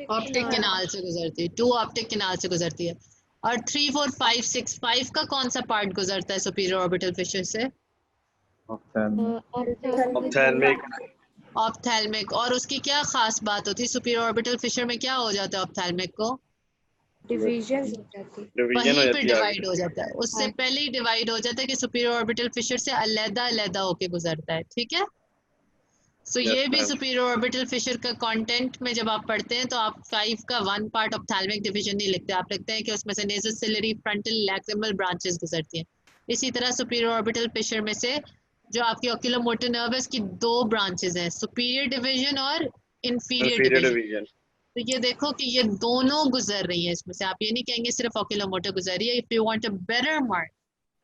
ऑप्टिक कैनाल से गुजरती है। 2 ऑप्टिक कैनाल से गुजरती है। और 3, 4, 5, 6 5 का कौन सा पार्ट गुजरता है सुपीरियर ऑर्बिटल फिशर से? Ophthalmic. ऑप्थेल्मिक। और उसकी क्या खास बात होती है? सुपीरियर ऑर्बिटल फिशर में क्या हो जाता है ऑप्थेल्मिक को? डिवीजन हो जाती। डिवीजन हो वहीं पे जाती है आगे। डिवाइड हो जाता है, उससे पहले ही डिवाइड हो जाता है कि सुपीरियर ऑर्बिटल फिशर से अलग-अलग होके गुजरता है। ठीक है, सो Yes, ये भी ma'am. सुपीरियर ऑर्बिटल फिशर का कंटेंट में जब आप पढ़ते हैं तो आप 5 का 1 पार्ट ऑप्थेल्मिक डिवीजन नहीं लिखते, आप लिखते हैं कि उसमें से नेज़ोसिलरी फ्रंटल लैक्रिमल ब्रांचेस गुजरती हैं। इसी तरह सुपीरियर ऑर्बिटल फिशर में से जो आपकी ओक्यूलोमोटर नर्व है उसकी 2 ब्रांचेस हैं, सुपीरियर डिवीजन और इंफीरियर Inferior डिवीजन। division. तो ये देखो कि ये दोनों गुजर रही हैं इसमें से, आप ये नहीं कहेंगे सिर्फ ओक्यूलोमोटर गुजर रही है। If you want a better mark,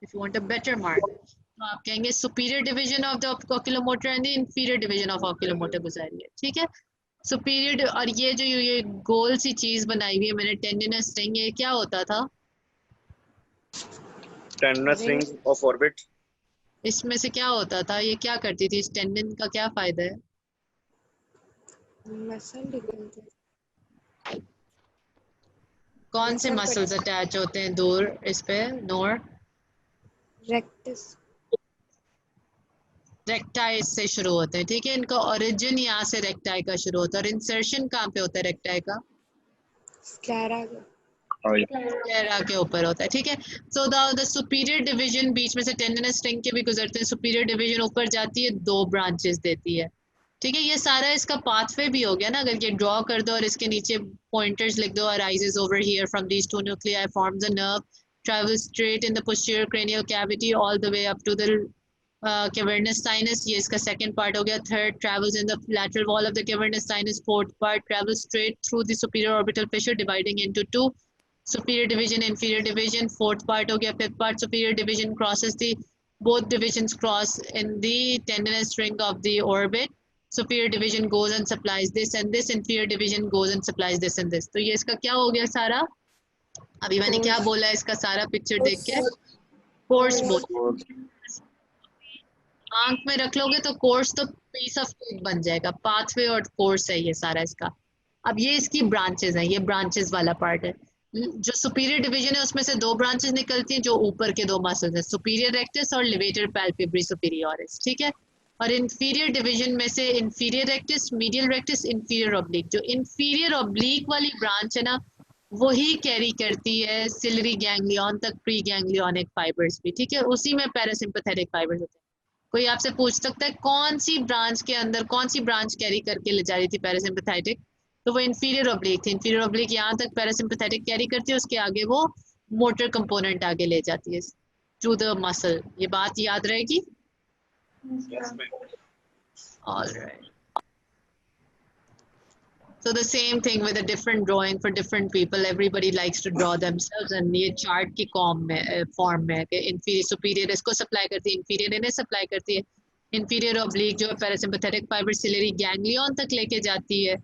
if you want a better mark, तो आप कहेंगे superior division of the oculomotor and the inferior division of oculomotor गुजर रही है। ठीक है, सुपीरियर। और ये जो ये गोल सी चीज बनाई हुई है मैंने, टेंडिनस रिंग, ये क्या होता था? Tendinous ring of orbit. इसमें से क्या होता था? ये क्या करती थी? इस टेंडन का क्या फायदा है? मसल निकलते। कौन से मसल्स अटैच होते हैं दूर इस पे? नोर रेक्टस। रेक्टाई से शुरू होते हैं। ठीक है, इनका ओरिजिन यहाँ से रेक्टाई का शुरू होता है। और इंसर्शन कहाँ पे होता है रेक्टाई का? स्क्लेरा। स्क्लेरा के ऊपर होता है। ठीक है, सो द सुपीरियर डिवीजन बीच में से टेंडनस रिंग के भी गुजरते हैं। सुपीरियर डिवीजन ऊपर जाती है, 2 ब्रांचेस देती है। ठीक है, ये सारा इसका पाथवे भी हो गया ना। अगर ये ड्रॉ कर दो और इसके नीचे पॉइंटर्स लिख दो, arises over here from these 2 nuclei, forms a nerve, travels straight in the posterior cranial cavity all the way up to the cavernous sinus, ये इसका second part हो गया। Third, travels in the lateral wall of the cavernous sinus. Fourth part, travels straight through the superior orbital fissure dividing into 2, superior division, inferior division. Fourth part हो गया। Fifth part, superior division crosses the, both divisions cross in the tendinous ring of the orbit. Superior division goes and supplies this and this, inferior division goes and supplies this and this. तो ये इसका क्या हो गया सारा? अभी मैंने क्या बोला इसका सारा पिक्चर देख के? कोर्स बोल, आंख में रख लोगे तो कोर्स तो पीस ऑफ केक बन जाएगा। पाथवे और कोर्स है ये सारा इसका। अब ये इसकी ब्रांचेस हैं, ये ब्रांचेस वाला पार्ट है। जो सुपीरियर डिवीजन है उसमें से 2 ब्रांचेस निकलती हैं, जो ऊपर के 2 मसल्स हैं, सुपीरियर रेक्टस और लिवेटर पैल्पेब्री सुपीरियोरिस। ठीक है, और इंफीरियर डिवीजन में से inferior rectus, medial rectus, inferior oblique. जो इंफीरियर ऑब्लिक वाली ब्रांच है ना, वही कैरी करती है सिलरी गैंग्लियन तक प्री गैंग्लियोनिक फाइबर्स भी। ठीक है, उसी में पैरासिम्पैथेटिक फाइबर्स होते हैं। कोई आपसे पूछ सकता है कौन सी ब्रांच के अंदर कौन सी ब्रांच कैरी करके ले जा रही थी पैरासिम्पैथेटिक? तो वो इंफीरियर ऑब्लिक थी। इंफीरियर ऑब्लिक यहाँ तक पैरासिम्पैथेटिक कैरी करती है, उसके आगे वो मोटर कंपोनेंट आगे ले जाती है थ्रू द मसल। ये बात याद रहेगी? Yes, ma'am. Alright, so the same thing with a different drawing for different people. Everybody likes to draw themselves, and ये चार्ट की फॉर्म में कि इंफीरियर सुपीरियर इसको सप्लाई करती है, इंफीरियर इन्हें सप्लाई करती है। इंफीरियर ऑब्लिक जो है पैरासिम्पैथेटिक फाइबर सिलरी गैंग्लियन तक लेके जाती है।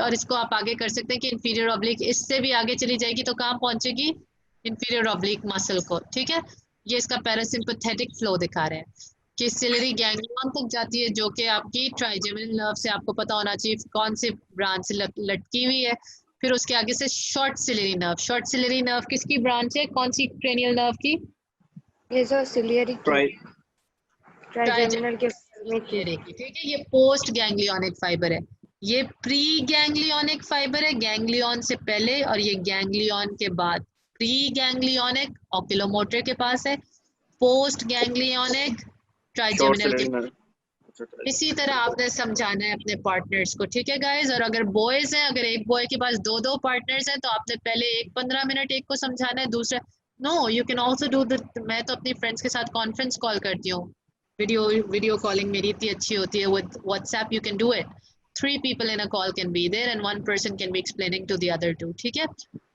और इसको आप आगे कर सकते हैं कि इंफीरियर ऑब्लिक इससे भी आगे चली जाएगी तो कहाँ पहुंचेगी? इंफीरियर ऑब्लिक मसल को। ठीक है, ये इसका पैरासिम्पैथेटिक फ्लो दिखा रहे हैं कि सिलरी गैंग्लियन तक जाती है, जो कि आपकी ट्राइजेमिनल नर्व से आपको पता होना चाहिए कौन सी ब्रांच से लटकी हुई है। फिर उसके आगे से short ciliary nerve. Short ciliary nerve किसकी ब्रांच है? कौन सी क्रेनियल नर्व की? ये जो सिलियरी ट्राइजेमिनल के ठीक है, ये पोस्ट गैंग्लियोनिक फाइबर है, ये प्री गैंग्लियोनिक फाइबर है, गैंग्लियन से पहले, और ये गैंग्लियन के बाद। प्री गैंग्लियोनिक ओक्यूलोमोटर के पास है, पोस्ट गैंग्लियोनिक ट्राइजेमिनल के। इसी तरह आपने समझाना है अपने पार्टनर्स को। ठीक है गाइस, और अगर बॉयज हैं, अगर एक बॉय के पास 2 पार्टनर्स हैं तो आपने पहले 15 मिनट एक को समझाना है, दूसरा no you can also do the. मैं तो अपनी फ्रेंड्स के साथ कॉन्फ्रेंस कॉल करती हूँ, वीडियो कॉलिंग मेरी इतनी अच्छी होती है। With WhatsApp you can do it, 3 people in a call can be there and 1 person can be explaining to the other 2. ठीक है,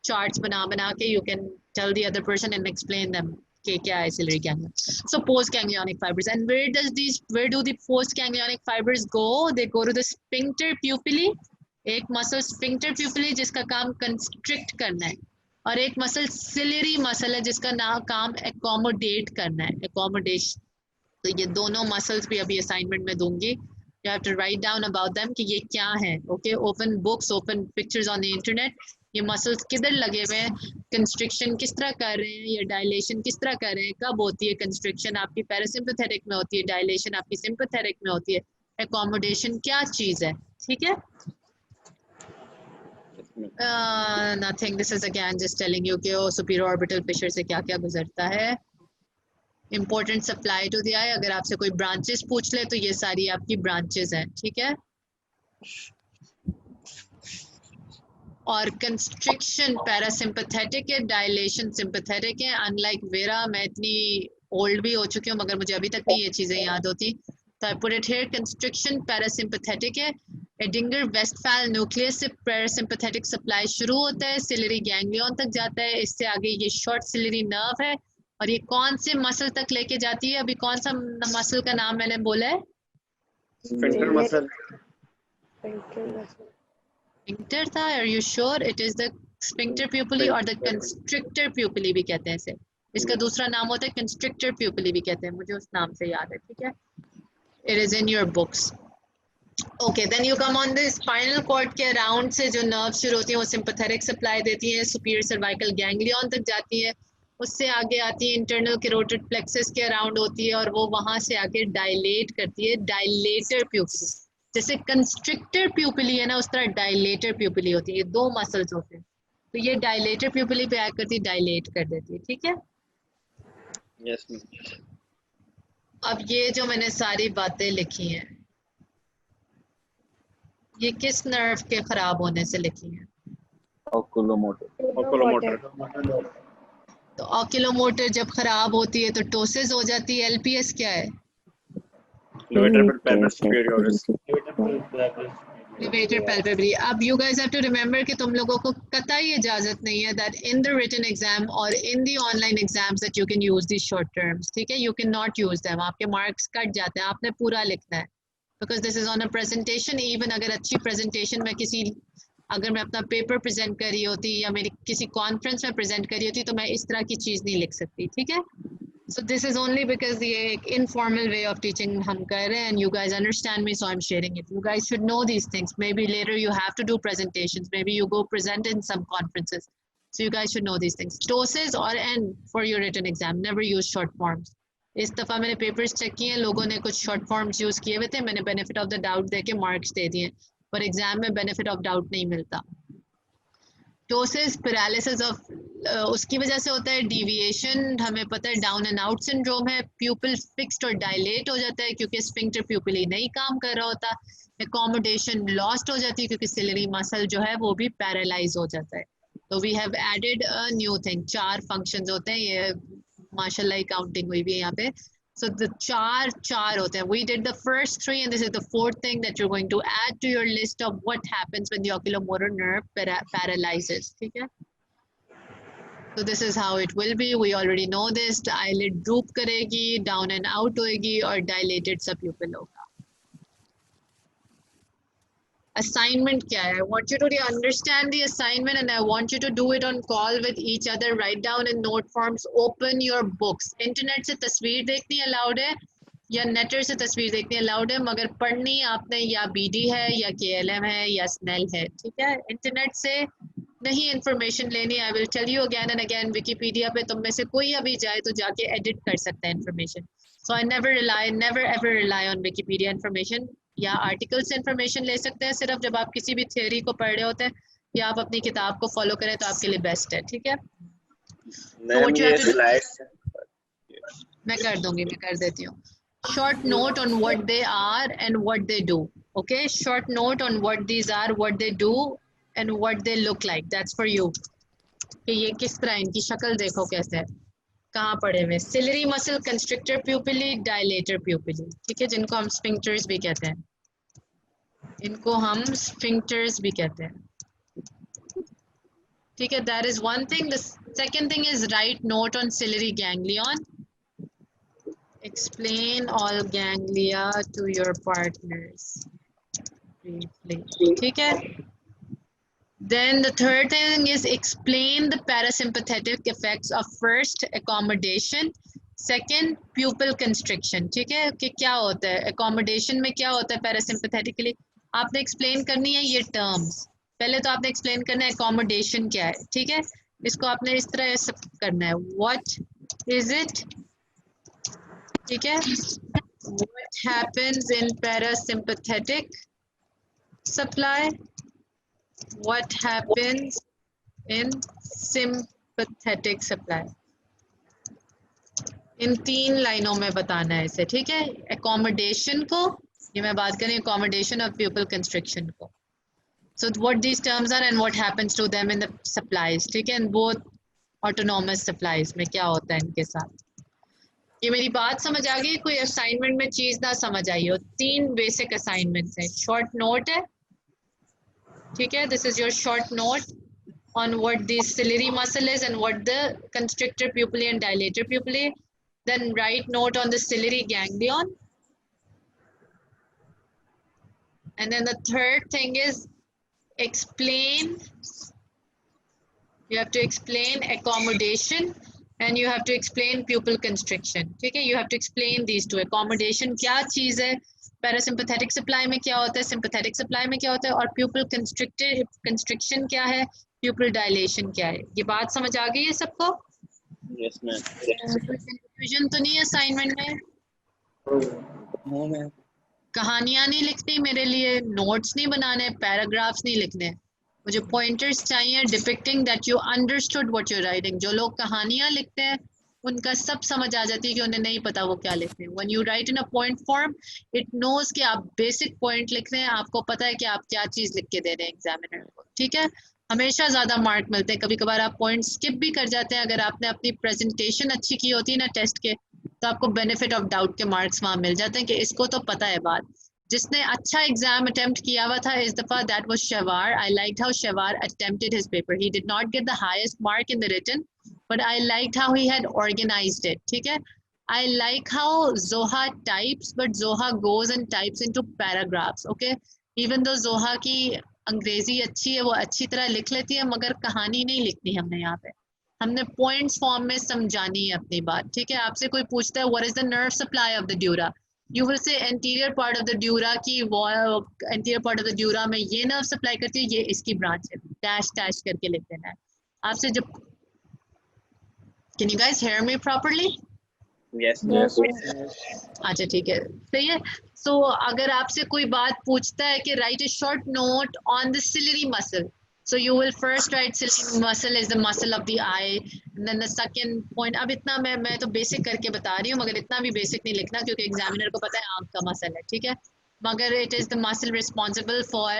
चार्ट्स बना के you can tell the other person and explain them कि क्या है ciliary ganglion. So post ganglionic fibers, and where do the post ganglionic fibers go? They go to the sphincter pupillae, एक muscle sphincter pupillae जिसका काम constrict करना है। और एक मसल सिलियरी मसल है जिसका काम एकोमोडेट करना है, एकोमोडेशन। तो ये दोनों मसल्स भी अभी असाइनमेंट में दूंगी, you have to write down about them कि ये क्या है। Okay, open books, open pictures on the internet, ये मसल्स किधर लगे हुए हैं, कंस्ट्रिक्शन किस तरह कर रहे हैं, या डायलेशन किस तरह कर रहे हैं, कब होती है कंस्ट्रिक्शन आपकी पैरासिम्पैथेटिक में होती है, डायलेशन आपकी सिंपैथेटिक में होती है, एकोमोडेशन क्या चीज है, ठीक है। Nothing, this is again just telling you कि सुपीरियर ऑर्बिटल प्रेशर से क्या क्या गुजरता है। इंपॉर्टेंट सप्लाई टू द आई, अगर आपसे कोई ब्रांचेस पूछ ले तो ये सारी आपकी ब्रांचेस हैं, ठीक है। और कंस्ट्रिक्शन पैरासिम्पैथेटिक है, डायलेशन सिंपैथेटिक है। अनलाइक वेरा, मैं इतनी ओल्ड भी हो चुकी हूँ मगर मुझे अभी तक नहीं ये चीजें याद होती, तो I put it here, constriction parasympathetic है। एडिंगर वेस्टफैल न्यूक्लियस से पैरासिम्पैथेटिक सप्लाई शुरू होता है, सिलियरी गैंग्लियन तक जाता है, इससे आगे ये शॉर्ट सिलियरी नर्व है, और ये कौन से मसल तक लेके जाती है, अभी कौन सा मसल का नाम मैंने बोला है, स्फिंक्टर मसल, स्फिंक्टर था, are you sure it is the sphincter pupillae और द कंस्ट्रिक्टर प्यूपिली भी कहते हैं इसे, इसका दूसरा नाम होता है कंस्ट्रिक्टर प्यूपिली भी कहते हैं, मुझे उस नाम से याद है, ठीक है, it is in your books. Okay, then you come on the spinal cord के अराउंड से जो नर्व शुरू होती हैं वो सिंपैथेटिक सप्लाई देती हैं, सुपीरियर सर्वाइकल गैंग्लियन तक जाती है, उससे आगे आती है इंटरनल कैरोटिड प्लेक्सस के अराउंड होती है, और वो वहां से आके डायलेट करती है, डायलेटर प्यूपिली, जैसे कंस्ट्रिक्टर प्यूपिली है ना उस तरह डायलेटर प्यूपिली होती है, ये दो मसल्स होते हैं, तो ये डायलेटर प्यूपिली पे एक्ट करती है, डायलेट कर देती है, ठीक है। यस। अब ये जो मैंने सारी बातें लिखी हैं ये किस नर्व के खराब होने से लिखी हैं, ओकुलोमोटर, तो ऑक्यूलोमोटर जब खराब होती है तो टोसिस हो जाती है, एलपीएस क्या है, levator palpebrae superioris, levator palpebrae. अब you guys have to remember कि तुम लोगों को कतई इजाजत नहीं है that in the written exam और in the online exams that you can use the short terms, ठीक है, you can not use them, आपके मार्क्स कट जाते हैं, आपने पूरा लिखना है, because this is on a presentation. Even अगर अच्छी प्रेजेंटेशन में अगर मैं अपना पेपर प्रेजेंट कर रही होती या मेरी किसी कॉन्फ्रेंस में प्रेजेंट कर रही होती तो मैं इस तरह की चीज़ नहीं लिख सकती, ठीक है। सो दिस इज ओनली बिकॉज ये एक इनफॉर्मल वे ऑफ टीचिंग हम कर रहे हैं, and you guys understand me, so I am sharing it, you guys should know these things, maybe later you have to do presentations, maybe you go present in some conferences, so you guys should know these things. Ptosis और and for your written exam never use short forms. इस दफ़ा मैंने papers check किए हैं, लोगों ने कुछ short forms use किए हुए थे, मैंने बेनिफिट ऑफ द डाउट दे के मार्क्स दे दिए, पर एग्जाम में बेनिफिट ऑफ डाउट नहीं मिलता। टोसिस पैरालिसिस ऑफ उसकी वजह से होता है, डिविएशन हमें पता है, डाउन एंड आउट सिंड्रोम है, प्यूपिल फिक्स्ड और डायलेट हो जाता है क्योंकि स्फिंक्टर प्यूपिली नहीं काम कर रहा होता, एकोमोडेशन लॉस्ट हो जाती है क्योंकि सिलियरी मसल जो है वो भी पैरालाइज हो जाता है। तो we have added a new thing, 4 functions होते हैं, ये माशाल्लाह काउंटिंग हुई भी है यहाँ पे, so the चार होते हैं, we did the first 3 and this is the 4th thing that you're going to add to your list of what happens when the oculomotor nerve paralyzes, ठीक है। So this is how it will be, we already know this, eyelid droop करेगी, down and out होएगी और dilated subpupil होगा। Assignment क्या है? I want you to understand the assignment and I want you to do it on call with each other, write down in note forms, open your books. Internet से तस्वीर देखनी allowed है या नेटर से तस्वीर देखनी अलाउड है, मगर पढ़नी आपने या बीडी है या केएलएम है या स्नेल है, ठीक है। इंटरनेट से नहीं इंफॉर्मेशन लेनी, I will tell you again and again, Wikipedia पे तुम में से कोई अभी जाए तो जाके एडिट कर सकता है information, so I never ever rely on Wikipedia information, या आर्टिकल से इंफॉर्मेशन ले सकते हैं सिर्फ जब आप किसी भी थ्योरी को पढ़ रहे होते हैं, या आप अपनी किताब को फॉलो करें तो आपके लिए बेस्ट है, ठीक है। मैं कर दूंगी, मैं कर देती हूँ। Short note on what they are and what they do, okay, short note on what these are, what they do and what they look like, that's for you, कि ये किस तरह, इनकी शक्ल देखो कैसे है, कहाँ पड़े हुए, सिलियरी मसल, कंस्ट्रिक्टर प्यूपिली, डायलेटर प्यूपिली, ठीक है, जिनको हम स्फिंक्टर्स भी कहते हैं, इनको हम स्फिंक्टर्स भी कहते हैं, ठीक है। That is one thing. The second thing is write note on ciliary ganglion, explain all ganglia to your partners briefly, ठीक है। Then the third thing is explain the parasympathetic effects of first accommodation, second pupil constriction. ठीक है कि क्या होता है accommodation में, क्या होता है parasympathetically, आपने explain करनी है ये terms. पहले तो आपने explain करना है accommodation क्या है, ठीक है, इसको आपने इस तरह करना है, what is it, ठीक है, what happens in parasympathetic supply, what happens in sympathetic supply. इन 3 लाइनों में बताना है इसे, ठीक है, accommodation को, ये मैं बात करें accommodation और pupil constriction को. So what these terms are and what happens to them in the supplies, ठीक है, and both autonomous supplies में क्या होता है इनके साथ. ये मेरी बात समझ आ गई? कोई असाइनमेंट में चीज ना समझ आई हो? 3 बेसिक असाइनमेंट्स हैं. शॉर्ट नोट है, ठीक है, this is your short note on what the ciliary muscle is and what the constrictor pupillae and dilator pupillae. Then write note on the ciliary ganglion. And then the third thing is explain. You have to explain accommodation and you have to explain pupil constriction. ठीक है, you have to explain these two. Accommodation क्या चीज़ है, parasympathetic supply में क्या होता है, sympathetic supply में क्या होता है, और प्यूपिल कंस्ट्रिक्शन क्या है, प्यूपिल डायलेशन क्या है. ये बात समझ आ गई है सबको? Yes, ma'am. कंफ्यूजन तो नहीं है असाइनमेंट में? No, ma'am. कहानियां नहीं लिखनी मेरे लिए, नोट्स नहीं बनाने, पैराग्राफ्स नहीं लिखने, मुझे पॉइंटर्स चाहिए depicting that you understood what you writing. जो लोग कहानियां लिखते हैं उनका सब समझ आ जाती है कि उन्हें नहीं पता वो क्या लिख रहे हैं. When you write in a point form it knows कि आप बेसिक पॉइंट लिख रहे हैं, आपको पता है कि आप क्या चीज़ लिख के दे रहे हैं एग्जामिनर को. ठीक है, हमेशा ज़्यादा मार्क मिलते हैं. कभी कभार आप पॉइंट स्किप भी कर जाते हैं. अगर आपने अपनी प्रेजेंटेशन अच्छी की होती है ना टेस्ट के, तो आपको बेनिफिट ऑफ डाउट के मार्क्स वहाँ मिल जाते हैं कि इसको तो पता है बात. जिसने अच्छा एग्जाम अटेम्प्ट किया हुआ था इस दफा, that was Shehwar. I liked how Shehwar attempted his paper. He did not get the highest mark in the written, but I liked how he had organized it. ठीक है, I like how Zoha types, but Zoha goes and types into paragraphs. Okay, even though Zoha की अंग्रेजी अच्छी है, वो अच्छी तरह लिख लेती है, मगर कहानी नहीं लिखनी हमने यहाँ पे. हमने पॉइंट्स फॉर्म में समझानी है अपनी बात. ठीक है, आपसे कोई पूछता है what is the nerve supply of the dura, you will say anterior part of the dura की anterior part of the dura में ये नर्व सप्लाई करती है, ये इसकी ब्रांच है, डैश डैश करके लिख देना है. आपसे जब Can you guys hear me properly? Yes. Yes. अच्छा ठीक है, सही है. So अगर आपसे कोई बात पूछता है कि write a short note on the ciliary muscle, so you will first write ciliary muscle is the muscle of the eye, and then the second point. अब इतना मैं तो बेसिक करके बता रही हूँ, मगर इतना भी बेसिक नहीं लिखना क्योंकि एग्जामिनर को पता है आँख का मसल है. ठीक है, मगर it is the muscle responsible for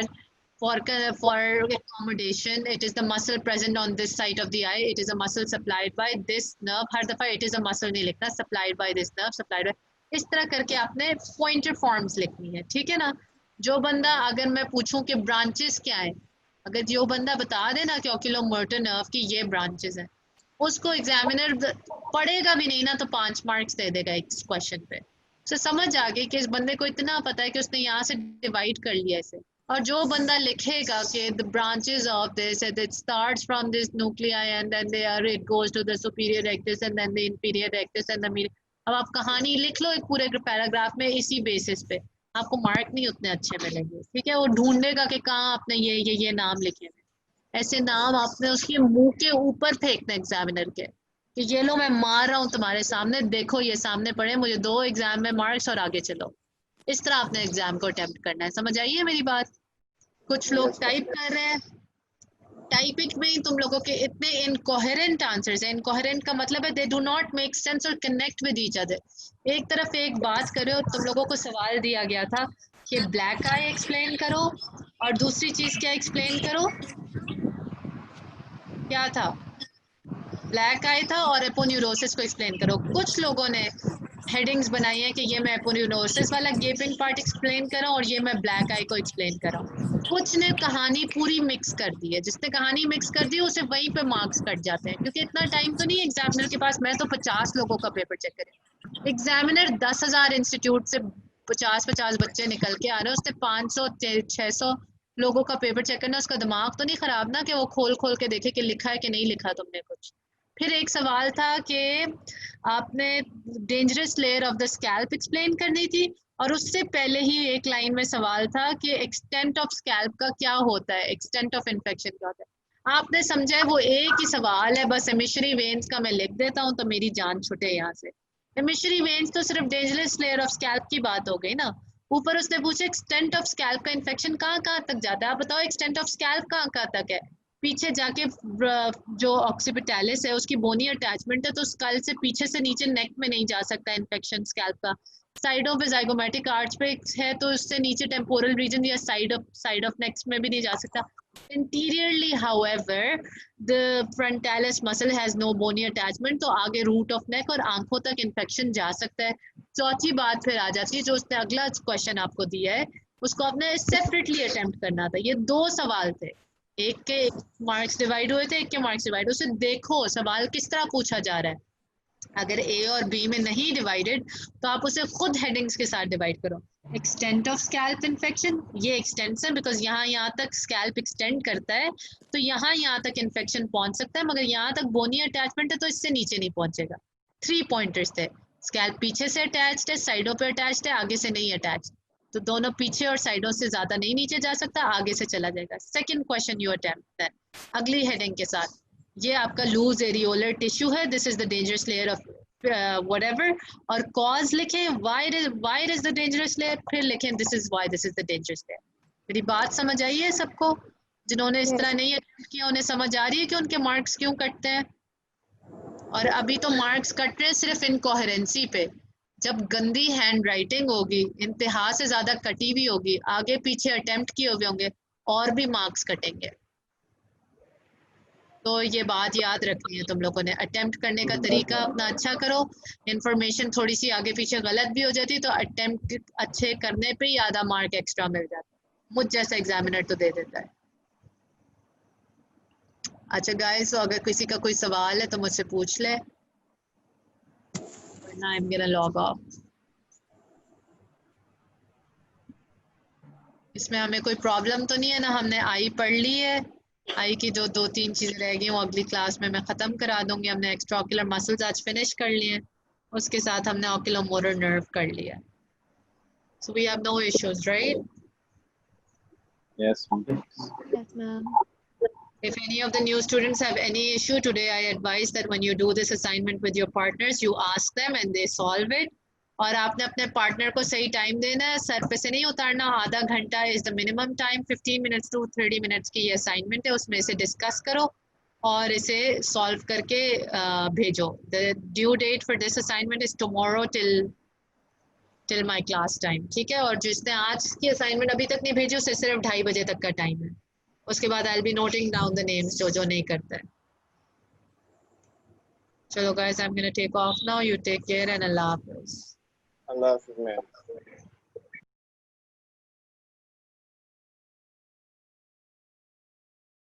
accommodation. It is the muscle present on this side of the eye. It is a muscle supplied by this nerve. हर दफा it is a muscle नहीं लिखना, supplied by this nerve, supplied by. इस तरह करके आपने pointer forms लिखनी है. ठीक है ना. जो बंदा, अगर मैं पूछूं कि branches क्या है, अगर जो बंदा बता देना कि oculomotor nerve की ये branches हैं, उसको एग्जामिनर पढ़ेगा भी नहीं ना तो 5 मार्क्स दे देगा इस क्वेश्चन पे. तो समझ आ गई कि इस बंदे को इतना पता है कि उसने यहाँ से डिवाइड कर लिया इसे. और जो बंदा लिखेगा कि the branches of this, it starts from this nuclei and then it goes to the superior rectus and then the inferior rectus and the medial. अब आप कहानी लिख लो एक पूरे पैराग्राफ में, इसी बेसिस पे आपको मार्क नहीं उतने अच्छे मिलेंगे. ठीक है, वो ढूंढेगा कि कहाँ आपने ये नाम लिखे हैं. ऐसे नाम आपने उसके मुंह के ऊपर फेंकना एग्जामिनर के कि ये लो मैं मार रहा हूँ तुम्हारे सामने, देखो ये सामने पड़े, मुझे 2 एग्जाम में मार्क्स और आगे चलो. इस तरह आपने एग्जाम को अटेम्प्ट करना है. समझ आई है मेरी बात? कुछ लोग टाइप कर रहे हैं, टाइपिंग में ही तुम लोगों के इतने इनकोहेरेंट आंसर्स हैं. इनकोहेरेंट का मतलब है they do not make sense और कनेक्ट विद ईच अदर. एक तरफ एक बात करो और तुम लोगों को सवाल दिया गया था कि ब्लैक आई एक्सप्लेन करो और दूसरी चीज क्या एक्सप्लेन करो, क्या था? ब्लैक आई था और एपोन्यूरोसिस को एक्सप्लेन करो. कुछ लोगों ने हेडिंग्स बनाई है कि ये मैं एपोन्यूरोसिस वाला गेपिंग पार्ट एक्सप्लेन कर रहा हूँ और ये मैं ब्लैक आई को एक्सप्लेन कर रहा हूँ. कुछ ने कहानी पूरी मिक्स कर दी है. जिसने कहानी मिक्स कर दी उसे वहीं पे मार्क्स कट जाते हैं, क्योंकि इतना टाइम तो नहीं एग्जामिनर के पास. मैं तो 50 लोगों का पेपर चेक करें, एग्जामिनर 10,000 इंस्टीट्यूट से 50-50 बच्चे निकल के आ रहे हैं, उसने 500 600 लोगों का पेपर चेक करना, उसका दिमाग तो नहीं खराब ना कि वो खोल खोल के देखे कि लिखा है कि नहीं लिखा तुमने कुछ। फिर एक सवाल था कि आपने dangerous layer of the scalp explain करनी थी, और उससे पहले ही एक लाइन में सवाल था कि एक्सटेंट ऑफ स्कैल्प का क्या होता है, एक्सटेंट ऑफ इन्फेक्शन क्या होता है। आपने समझा है, वो एक ही सवाल है, बस एमिशरी वेन्स का मैं लिख देता हूँ तो मेरी जान छुटे यहाँ से। एमिशरी वेन्स तो सिर्फ डेंजरस लेयर ऑफ स्कैल्प की बात हो गई ना। ऊपर उसने पूछा एक्सटेंट ऑफ स्कैल्प का इन्फेक्शन कहाँ कहाँ तक जाता है, आप बताओ एक्सटेंट ऑफ स्कैल्प कहाँ कहाँ तक है। पीछे जाके जो ऑक्सीपिटैलिस है उसकी बोनी अटैचमेंट है, तो स्कल से पीछे से नीचे नेक में नहीं जा सकता इन्फेक्शन स्कैल्प का। साइडों पे ज़ाइगोमैटिक आर्च पे है तो उससे नीचे टेम्पोरल रीजन या साइड ऑफ नेक्स में भी नहीं जा सकता। Interiorly, however, the frontalis muscle has no bony attachment, तो आगे रूट ऑफ नेक और आंखों तक इन्फेक्शन जा सकता है। चौथी बात फिर आ जाती है, जो उसने अगला क्वेश्चन आपको दिया है उसको आपने सेपरेटली अटेम्प्ट करना था। ये दो सवाल थे, एक के मार्क्स डिवाइड हुए थे, एक के मार्क्स डिवाइड। उसे देखो सवाल किस तरह पूछा जा रहा है। अगर ए और बी में नहीं डिवाइडेड तो आप उसे खुद हेडिंग्स के साथ डिवाइड करो। एक्सटेंट ऑफ स्कैल्प इन्फेक्शन, ये एक्सटेंट है बिकॉज यहाँ तक स्कैल्प एक्सटेंड करता है, तो यहाँ तक इन्फेक्शन पहुंच सकता है, मगर यहाँ तक बोनी अटैचमेंट है तो इससे नीचे नहीं पहुंचेगा। 3 पॉइंटर्स थे, स्कैल्प पीछे से अटैच्ड है, साइडों पे अटैच्ड है, आगे से नहीं अटैच्ड, तो दोनों पीछे और साइडों से ज्यादा नहीं नीचे जा सकता, आगे से चला जाएगा। सेकेंड क्वेश्चन यू अटेम्प्ट है अगली हेडिंग के साथ, ये आपका लूज एरियोलर टिश्यू है, this is the dangerous layer of whatever, और कॉज लिखें, why it is the dangerous layer, फिर लिखें this is why this is the dangerous layer. मेरी बात समझ आई है सबको? जिन्होंने इस तरह नहीं अटेम्प्ट किया उन्हें समझ आ रही है कि उनके मार्क्स क्यों कटते हैं? और अभी तो मार्क्स कट रहे हैं सिर्फ इनकोहेरेंसी पे। जब गंदी हैंड राइटिंग होगी, इंतहा से ज्यादा कटी हुई होगी, आगे पीछे अटेम्प्ट किए हुए होंगे, और भी मार्क्स कटेंगे। तो ये बात याद रखनी है तुम लोगों ने। अटेम्प्ट करने का तरीका अपना अच्छा करो, इंफॉर्मेशन थोड़ी सी आगे पीछे गलत भी हो जाती है तो अटेम्प्ट अच्छे करने पे ही आधा मार्क एक्स्ट्रा मिल जाता है। मुझ जैसा एग्जामिनर तो दे देता है। अच्छा गाइस, तो अगर किसी का कोई सवाल है तो मुझसे पूछ ले, वरना आई एम गोना लॉग ऑफ। इसमें हमें कोई प्रॉब्लम तो नहीं है ना? हमने आई पढ़ ली है, आई की जो 2-3 चीजें रह गई वो अगली क्लास में मैं खत्म करा दूंगी। हमने एक्स्ट्रा ऑक्यूलर मसल्स आज फिनिश कर लिए हैं, उसके साथ हमने ऑक्यूलोमोटर नर्व कर लिया। So we have no issues, right? Yes. Yes, ma'am. If any of the new students have any issue today, I advise that when you do this assignment with your partners, you ask them and they solve it. और आपने अपने partner को सही time देना है, sir पे से नहीं उतारना। आधा घंटा is the minimum time, 15 minutes to 30 minutes की ये असाइनमेंट है, उसमें इसे डिस्कस करो और इसे सॉल्व करके भेजो। The due date for this assignment is tomorrow till my class time, ठीक है? और जिसने आज की असाइनमेंट अभी तक नहीं भेजी उसे सिर्फ 2:30 बजे तक का टाइम है। उसके बाद I will be noting down the names जो नहीं करता है। चलो guys, I am gonna take off now, you take care and Allah हाफिज़। Allah Hafiz, ma'am.